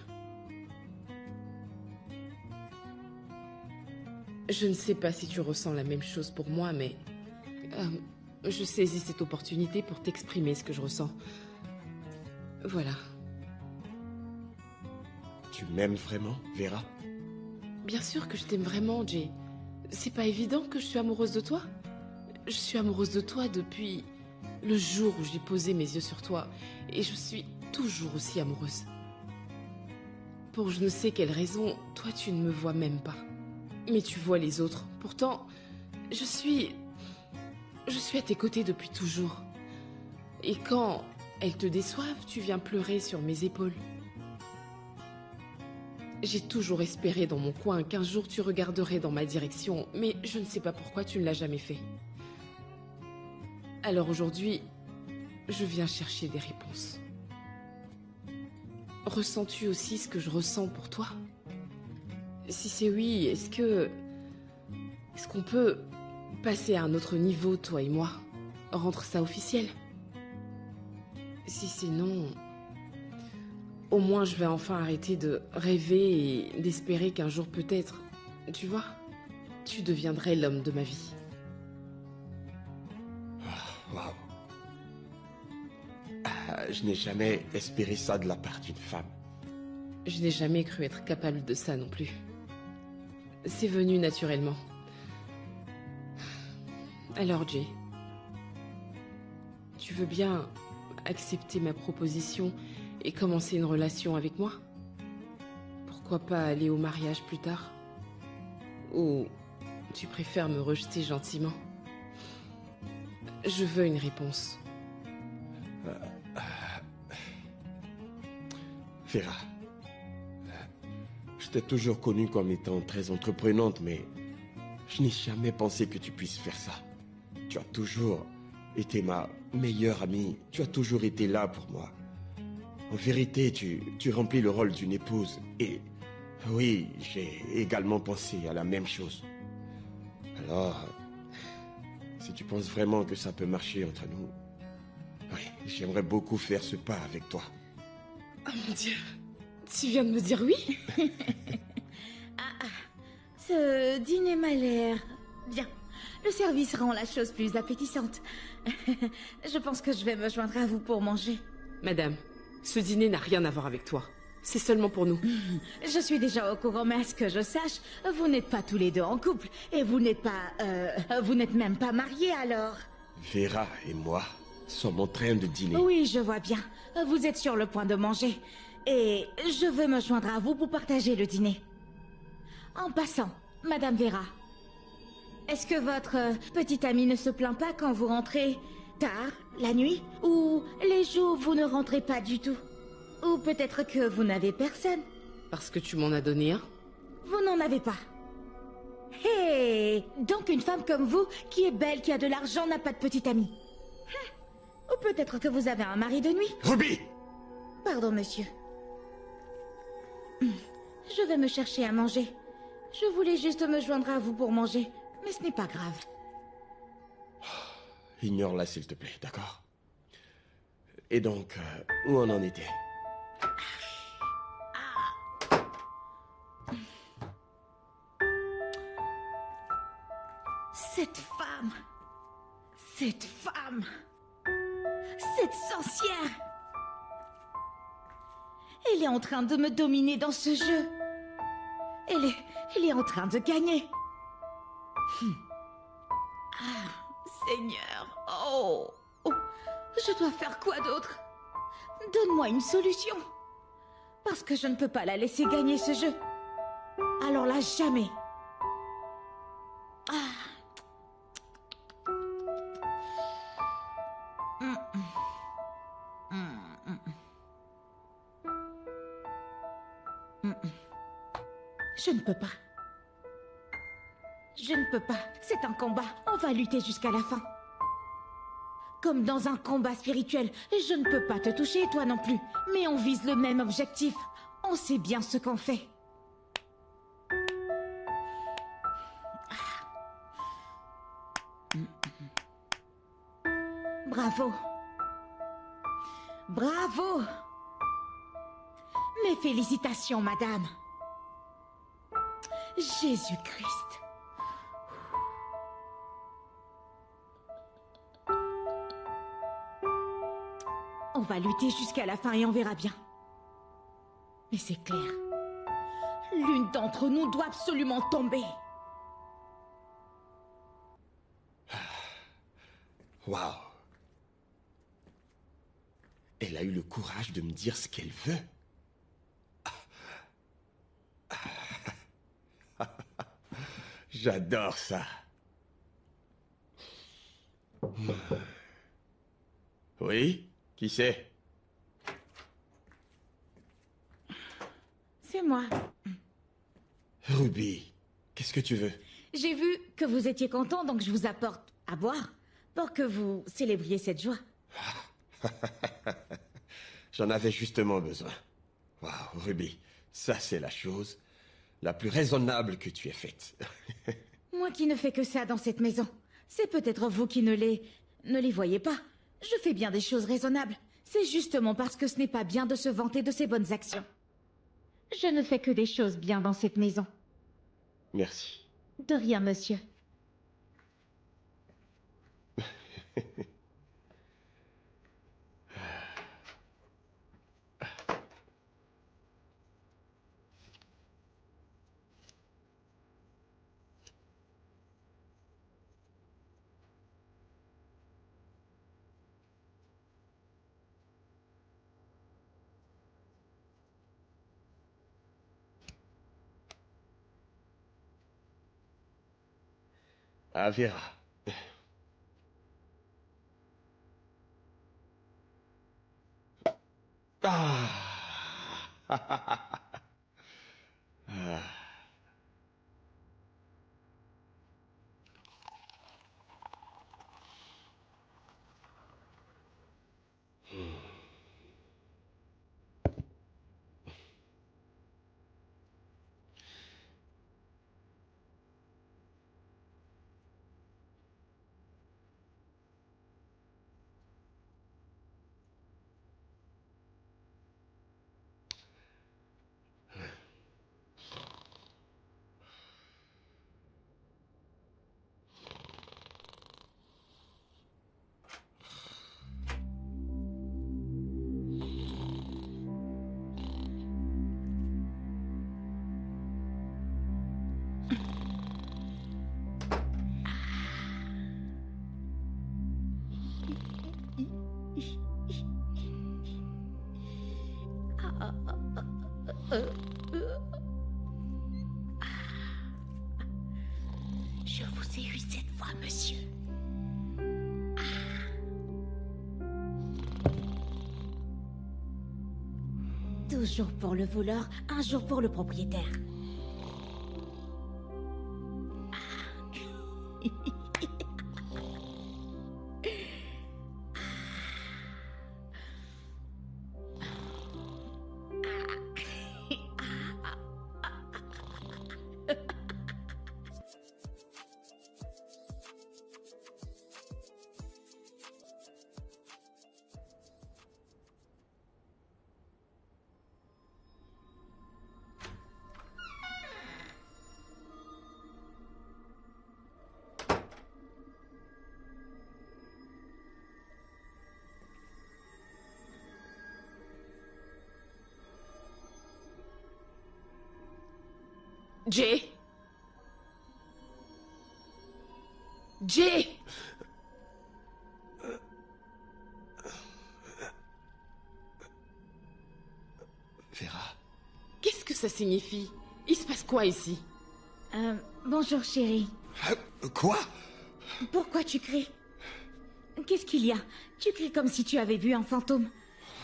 Je ne sais pas si tu ressens la même chose pour moi, mais je saisis cette opportunité pour t'exprimer ce que je ressens. Voilà. Tu m'aimes vraiment, Vera? Bien sûr que je t'aime vraiment, Jay. C'est pas évident que je suis amoureuse de toi? Je suis amoureuse de toi depuis le jour où j'ai posé mes yeux sur toi. Et je suis toujours aussi amoureuse. Pour je ne sais quelle raison, toi tu ne me vois même pas. Mais tu vois les autres. Pourtant, je suis à tes côtés depuis toujours. Et quand elles te déçoivent, tu viens pleurer sur mes épaules. J'ai toujours espéré dans mon coin qu'un jour tu regarderais dans ma direction, mais je ne sais pas pourquoi tu ne l'as jamais fait. Alors aujourd'hui, je viens chercher des réponses. Ressens-tu aussi ce que je ressens pour toi? Si c'est oui, est-ce qu'on peut passer à un autre niveau, toi et moi? Rendre ça officiel? Si c'est non, au moins je vais enfin arrêter de rêver et d'espérer qu'un jour peut-être, tu vois, tu deviendrais l'homme de ma vie. Waouh. Je n'ai jamais espéré ça de la part d'une femme. Je n'ai jamais cru être capable de ça non plus. C'est venu naturellement. Alors, Jay, tu veux bien accepter ma proposition et commencer une relation avec moi? Pourquoi pas aller au mariage plus tard? Ou tu préfères me rejeter gentiment? Je veux une réponse. Vera, Je t'ai toujours connue comme étant très entreprenante, mais je n'ai jamais pensé que tu puisses faire ça. Tu as toujours été ma meilleure amie. Tu as toujours été là pour moi. En vérité, tu remplis le rôle d'une épouse. Et oui, j'ai également pensé à la même chose. Alors, si tu penses vraiment que ça peut marcher entre nous, oui, j'aimerais beaucoup faire ce pas avec toi. Oh mon Dieu, tu viens de me dire oui? Ce dîner m'a l'air bien. Le service rend la chose plus appétissante. Je pense que je vais me joindre à vous pour manger. Madame, ce dîner n'a rien à voir avec toi. C'est seulement pour nous. Je suis déjà au courant, mais à ce que je sache, vous n'êtes pas tous les deux en couple. Et vous n'êtes pas... vous n'êtes même pas mariés, alors. Vera et moi sommes en train de dîner. Oui, je vois bien. Vous êtes sur le point de manger. Et je veux me joindre à vous pour partager le dîner. En passant, Madame Vera, est-ce que votre petite amie ne se plaint pas quand vous rentrez tard, la nuit? Ou les jours où vous ne rentrez pas du tout? Ou peut-être que vous n'avez personne? Parce que tu m'en as donné un? Vous n'en avez pas. Hé! Donc une femme comme vous, qui est belle, qui a de l'argent, n'a pas de petite amie. Ou peut-être que vous avez un mari de nuit? Ruby! Pardon, monsieur. Je vais me chercher à manger. Je voulais juste me joindre à vous pour manger, mais ce n'est pas grave. Ignore-la, s'il te plaît, d'accord? Et donc, où on en était? Cette femme... Cette femme... Cette sorcière... Elle est en train de me dominer dans ce jeu. Elle est en train de gagner. Seigneur... Oh... Je dois faire quoi d'autre? Donne-moi une solution. Parce que je ne peux pas la laisser gagner ce jeu. Alors là, jamais. Je ne peux pas. Je ne peux pas. C'est un combat. On va lutter jusqu'à la fin. Comme dans un combat spirituel. Je ne peux pas te toucher, toi non plus. Mais on vise le même objectif. On sait bien ce qu'on fait. Bravo. Bravo. Mes félicitations, madame. Jésus-Christ. On va lutter jusqu'à la fin et on verra bien. Mais c'est clair. L'une d'entre nous doit absolument tomber. Waouh. Elle a eu le courage de me dire ce qu'elle veut. J'adore ça. Oui? Qui c'est? C'est moi. Ruby, qu'est-ce que tu veux? J'ai vu que vous étiez content, donc je vous apporte à boire pour que vous célébriez cette joie. J'en avais justement besoin. Waouh, Ruby, ça c'est la chose la plus raisonnable que tu aies faite. Moi qui ne fais que ça dans cette maison. C'est peut-être vous qui ne les voyez pas. Je fais bien des choses raisonnables. C'est justement parce que ce n'est pas bien de se vanter de ses bonnes actions. Je ne fais que des choses bien dans cette maison. Merci. De rien, monsieur. Ah, Vera. Ah. Je vous ai eu cette fois, monsieur. Toujours pour le voleur, un jour pour le propriétaire. Jay! Jay! Vera. Qu'est-ce que ça signifie? Il se passe quoi ici? Bonjour chérie. Quoi? Pourquoi tu cries? Qu'est-ce qu'il y a? Tu cries comme si tu avais vu un fantôme.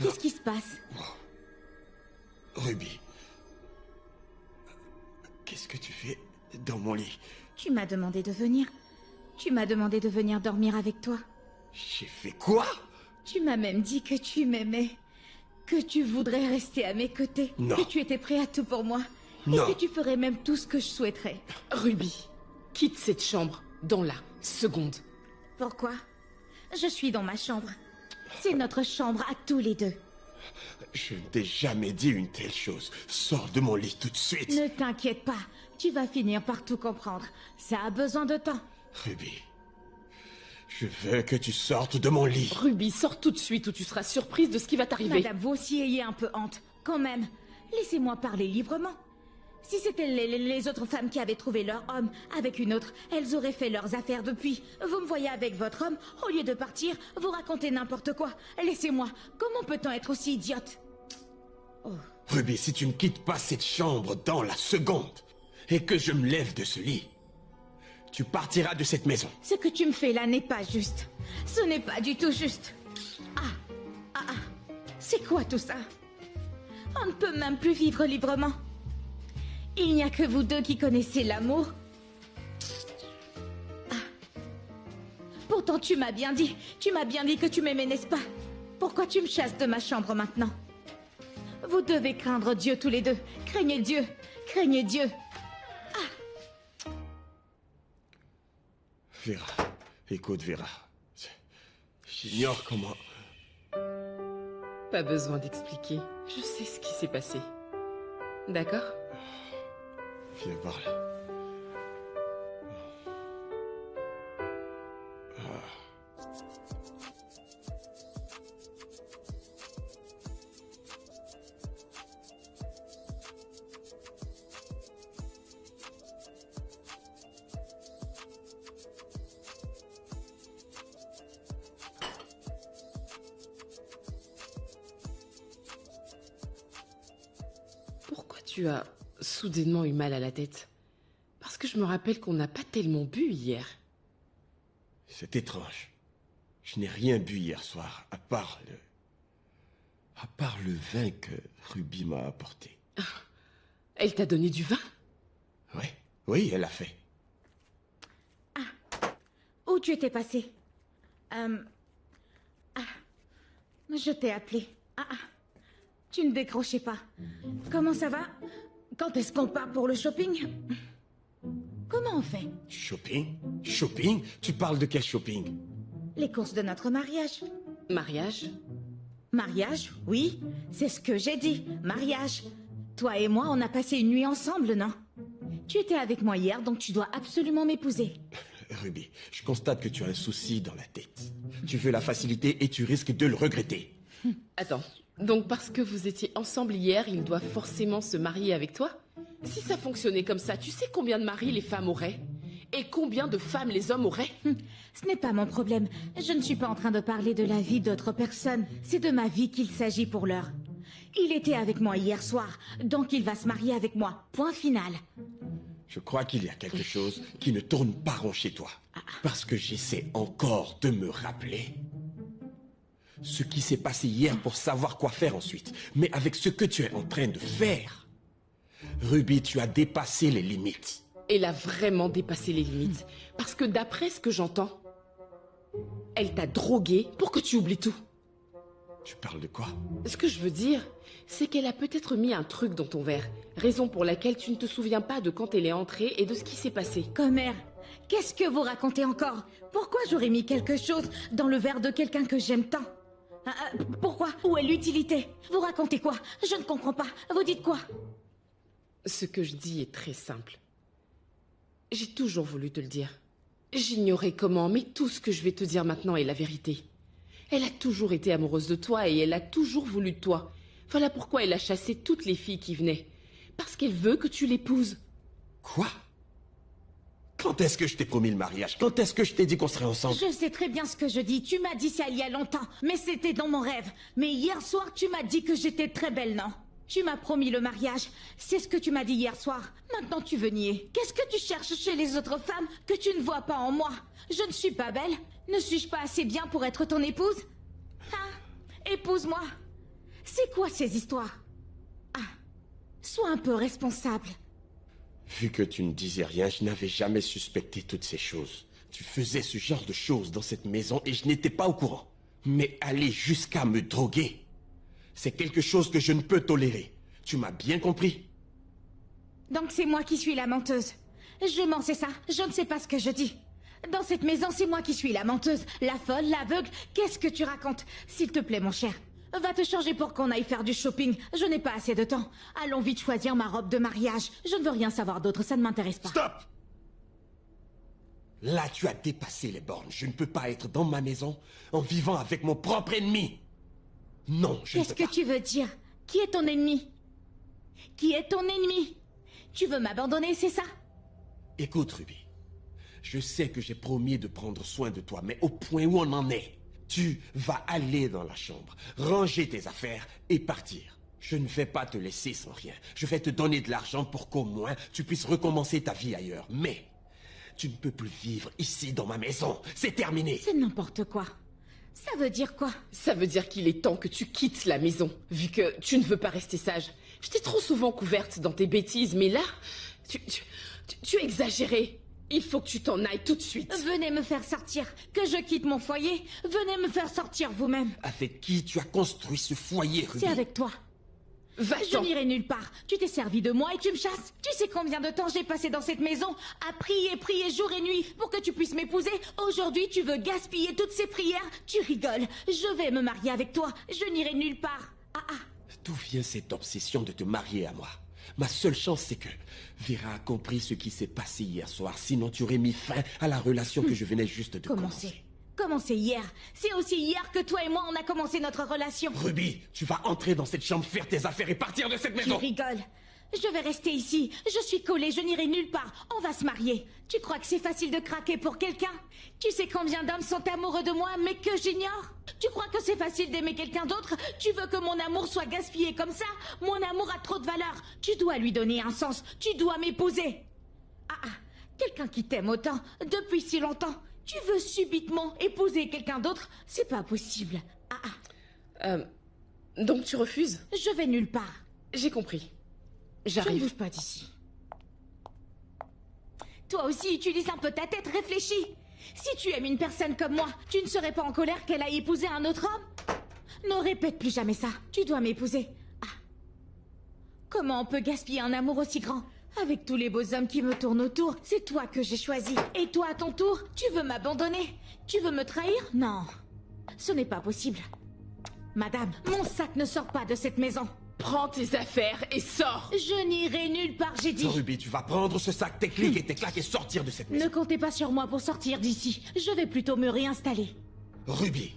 Qu'est-ce qui se passe? Ruby. Qu'est-ce que tu fais dans mon lit? Tu m'as demandé de venir. Tu m'as demandé de venir dormir avec toi. J'ai fait quoi? Tu m'as même dit que tu m'aimais. Que tu voudrais rester à mes côtés. Non. Que tu étais prêt à tout pour moi. Non. Et que tu ferais même tout ce que je souhaiterais. Ruby, quitte cette chambre dans la seconde. Pourquoi? Je suis dans ma chambre. C'est notre chambre à tous les deux. Je ne t'ai jamais dit une telle chose. Sors de mon lit tout de suite. Ne t'inquiète pas. Tu vas finir par tout comprendre. Ça a besoin de temps. Ruby, je veux que tu sortes de mon lit. Ruby, sors tout de suite ou tu seras surprise de ce qui va t'arriver. Madame, vous aussi ayez un peu honte. Quand même. Laissez-moi parler librement. Si c'était les autres femmes qui avaient trouvé leur homme avec une autre, elles auraient fait leurs affaires depuis. Vous me voyez avec votre homme, au lieu de partir, vous racontez n'importe quoi. Laissez-moi. Comment peut-on être aussi idiote? Ruby, si tu ne quittes pas cette chambre dans la seconde et que je me lève de ce lit, tu partiras de cette maison. Ce que tu me fais là n'est pas juste. Ce n'est pas du tout juste. C'est quoi tout ça? On ne peut même plus vivre librement. Il n'y a que vous deux qui connaissez l'amour. Pourtant, tu m'as bien dit que tu m'aimais, n'est-ce pas? Pourquoi tu me chasses de ma chambre maintenant? Vous devez craindre Dieu tous les deux. Craignez Dieu. Craignez Dieu. Vera, écoute Vera. J'ignore comment... Pas besoin d'expliquer. Je sais ce qui s'est passé. D'accord? Viens par là. Pourquoi tu as soudainement eu mal à la tête? Parce que je me rappelle qu'on n'a pas tellement bu hier. C'est étrange. Je n'ai rien bu hier soir, à part le vin que Ruby m'a apporté. Elle t'a donné du vin? Oui, elle l'a fait. Où tu étais passé? Je t'ai appelé. Tu ne décrochais pas. Comment ça va? Quand est-ce qu'on part pour le shopping? Comment on fait? Shopping? Shopping? Tu parles de quel shopping? Les courses de notre mariage. Mariage? Mariage, oui, c'est ce que j'ai dit. Mariage. Toi et moi, on a passé une nuit ensemble, non? Tu étais avec moi hier, donc tu dois absolument m'épouser. Ruby, je constate que tu as un souci dans la tête. Tu veux la facilité et tu risques de le regretter. Attends, donc parce que vous étiez ensemble hier, il doit forcément se marier avec toi? Si ça fonctionnait comme ça, tu sais combien de maris les femmes auraient? Et combien de femmes les hommes auraient? Ce n'est pas mon problème. Je ne suis pas en train de parler de la vie d'autres personnes. C'est de ma vie qu'il s'agit pour l'heure. Il était avec moi hier soir, donc il va se marier avec moi. Point final. Je crois qu'il y a quelque chose qui ne tourne pas rond chez toi. Parce que j'essaie encore de me rappeler ce qui s'est passé hier pour savoir quoi faire ensuite. Mais avec ce que tu es en train de faire, Ruby, tu as dépassé les limites. Elle a vraiment dépassé les limites. Parce que d'après ce que j'entends, elle t'a drogué pour que tu oublies tout. Tu parles de quoi? Ce que je veux dire, c'est qu'elle a peut-être mis un truc dans ton verre. Raison pour laquelle tu ne te souviens pas de quand elle est entrée et de ce qui s'est passé. Commère, qu'est-ce que vous racontez encore? Pourquoi j'aurais mis quelque chose dans le verre de quelqu'un que j'aime tant? Pourquoi? Où est l'utilité? Vous racontez quoi? Je ne comprends pas. Vous dites quoi? Ce que je dis est très simple. J'ai toujours voulu te le dire. J'ignorais comment, mais tout ce que je vais te dire maintenant est la vérité. Elle a toujours été amoureuse de toi et elle a toujours voulu de toi. Voilà pourquoi elle a chassé toutes les filles qui venaient. Parce qu'elle veut que tu l'épouses. Quoi? Quand est-ce que je t'ai promis le mariage? Quand est-ce que je t'ai dit qu'on serait ensemble? Je sais très bien ce que je dis. Tu m'as dit ça il y a longtemps, mais c'était dans mon rêve. Mais hier soir, tu m'as dit que j'étais très belle, non? Tu m'as promis le mariage. C'est ce que tu m'as dit hier soir. Maintenant, tu veux nier. Qu'est-ce que tu cherches chez les autres femmes que tu ne vois pas en moi? Je ne suis pas belle? Ne suis-je pas assez bien pour être ton épouse? Hein? Épouse-moi. C'est quoi ces histoires? Ah, sois un peu responsable. Vu que tu ne disais rien, je n'avais jamais suspecté toutes ces choses. Tu faisais ce genre de choses dans cette maison et je n'étais pas au courant. Mais aller jusqu'à me droguer, c'est quelque chose que je ne peux tolérer. Tu m'as bien compris? Donc c'est moi qui suis la menteuse. Je mens, c'est ça. Je ne sais pas ce que je dis. Dans cette maison, c'est moi qui suis la menteuse, la folle, l'aveugle. Qu'est-ce que tu racontes? S'il te plaît, mon cher, va te changer pour qu'on aille faire du shopping. Je n'ai pas assez de temps. Allons vite choisir ma robe de mariage. Je ne veux rien savoir d'autre, ça ne m'intéresse pas. Stop! Là, tu as dépassé les bornes. Je ne peux pas être dans ma maison en vivant avec mon propre ennemi. Non, je ne peux pas. Qu'est-ce que tu veux dire? Qui est ton ennemi? Qui est ton ennemi? Tu veux m'abandonner, c'est ça? Écoute, Ruby. Je sais que j'ai promis de prendre soin de toi, mais au point où on en est, tu vas aller dans la chambre, ranger tes affaires et partir. Je ne vais pas te laisser sans rien. Je vais te donner de l'argent pour qu'au moins tu puisses recommencer ta vie ailleurs. Mais tu ne peux plus vivre ici dans ma maison. C'est terminé. C'est n'importe quoi. Ça veut dire quoi? Ça veut dire qu'il est temps que tu quittes la maison, vu que tu ne veux pas rester sage. Je t'ai trop souvent couverte dans tes bêtises, mais là, tu as exagéré. Il faut que tu t'en ailles tout de suite. Venez me faire sortir. Que je quitte mon foyer. Venez me faire sortir vous-même. Avec qui tu as construit ce foyer, Ruby? C'est avec toi. Va-t'en. Je n'irai nulle part. Tu t'es servi de moi et tu me chasses. Tu sais combien de temps j'ai passé dans cette maison à prier jour et nuit pour que tu puisses m'épouser? Aujourd'hui, tu veux gaspiller toutes ces prières? Tu rigoles. Je vais me marier avec toi. Je n'irai nulle part. D'où vient cette obsession de te marier à moi? Ma seule chance, c'est que Vera a compris ce qui s'est passé hier soir. Sinon, tu aurais mis fin à la relation que je venais juste de commencer. Commencer hier. C'est aussi hier que toi et moi, on a commencé notre relation. Ruby, tu vas entrer dans cette chambre, faire tes affaires et partir de cette maison. Tu rigoles. Je vais rester ici. Je suis collée, je n'irai nulle part. On va se marier. Tu crois que c'est facile de craquer pour quelqu'un? Tu sais combien d'hommes sont amoureux de moi, mais que j'ignore? Tu crois que c'est facile d'aimer quelqu'un d'autre? Tu veux que mon amour soit gaspillé comme ça? Mon amour a trop de valeur. Tu dois lui donner un sens. Tu dois m'épouser. Quelqu'un qui t'aime autant, depuis si longtemps, tu veux subitement épouser quelqu'un d'autre? C'est pas possible. Donc tu refuses? Je vais nulle part. J'ai compris. Je ne J'arrive. bouge pas d'ici. Toi aussi, utilise un peu ta tête, réfléchis. Si tu aimes une personne comme moi, tu ne serais pas en colère qu'elle aille épouser un autre homme? Ne répète plus jamais ça. Tu dois m'épouser. Comment on peut gaspiller un amour aussi grand? Avec tous les beaux hommes qui me tournent autour, c'est toi que j'ai choisi. Et toi, à ton tour, tu veux m'abandonner? Tu veux me trahir? Non. Ce n'est pas possible. Madame, mon sac ne sort pas de cette maison. Prends tes affaires et sors. Je n'irai nulle part, j'ai dit. Ruby, tu vas prendre ce sac, tes clics et tes claques et sortir de cette maison. Ne comptez pas sur moi pour sortir d'ici. Je vais plutôt me réinstaller. Ruby,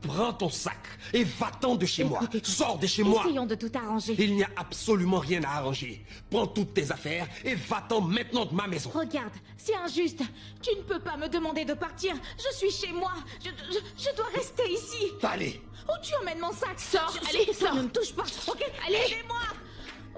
prends ton sac et va-t'en de chez moi. Écoutez, Sors de chez moi. Essayons de tout arranger. Il n'y a absolument rien à arranger. Prends toutes tes affaires et va-t'en maintenant de ma maison. Regarde, c'est injuste. Tu ne peux pas me demander de partir. Je suis chez moi. Je dois rester ici. Allez. Où tu emmènes mon sac? Sors, allez, Ça sors. ne me touche pas. Ok, Allez. aidez-moi.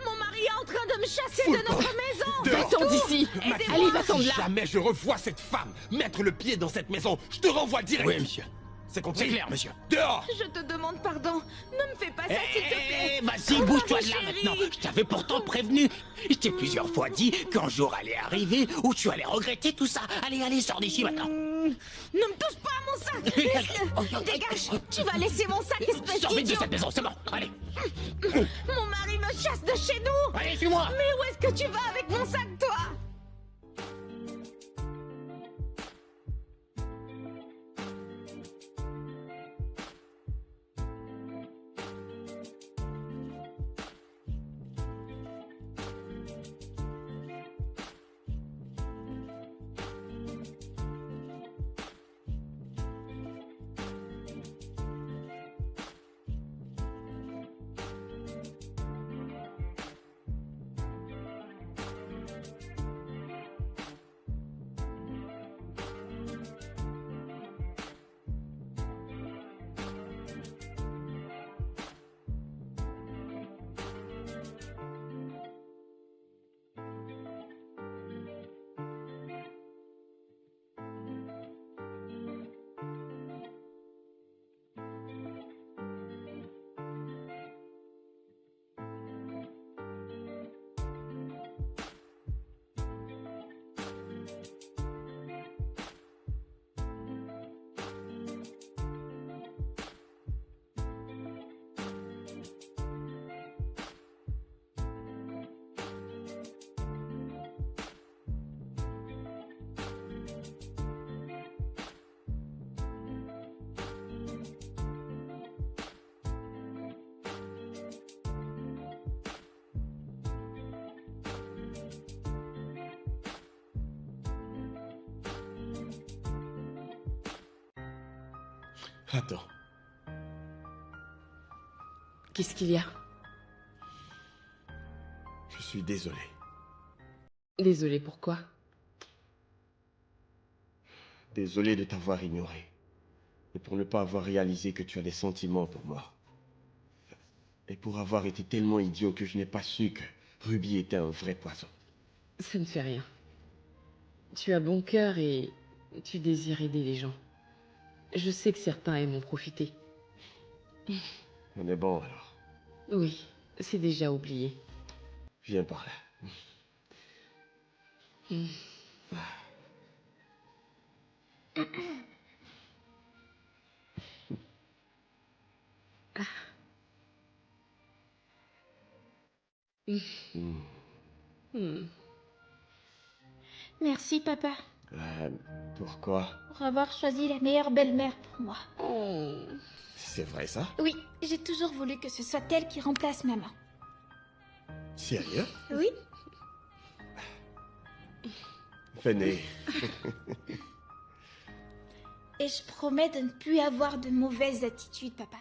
Mon mari est en train de me chasser de notre maison. Dehors. Va-t'en d'ici. Mathilde, Allez, va-t'en de si là. jamais je revois cette femme mettre le pied dans cette maison, je te renvoie direct. Oui, monsieur. C'est compris? C'est clair, monsieur. Dehors. Je te demande pardon. Ne me fais pas ça, s'il te plaît. Vas-y, Oh, bouge-toi de là chérie. maintenant. Je t'avais pourtant prévenu. Je t'ai plusieurs fois dit qu'un jour allait arriver où tu allais regretter tout ça. Allez, allez, sors d'ici maintenant. Ne me touche pas à mon sac. Laisse-le. Dégage. Tu vas laisser mon sac, espèce Sors vite de d'idiot. cette maison, c'est bon. Allez, Mon mari me chasse de chez nous. allez, suis-moi. Mais où est-ce que tu vas avec mon sac, toi? Attends. Qu'est-ce qu'il y a? Je suis désolé. Désolée, pourquoi? Désolé de t'avoir ignoré. Et pour ne pas avoir réalisé que tu as des sentiments pour moi. Et pour avoir été tellement idiot que je n'ai pas su que Ruby était un vrai poison. Ça ne fait rien. Tu as bon cœur et tu désires aider les gens. Je sais que certains aiment en profiter. On est bon alors. Oui, c'est déjà oublié. Viens par là. Merci, papa, Pourquoi? pour avoir choisi la meilleure belle-mère pour moi. C'est vrai ça? Oui, j'ai toujours voulu que ce soit elle qui remplace maman. Sérieux? Oui. Venez. Et je promets de ne plus avoir de mauvaises attitudes, papa.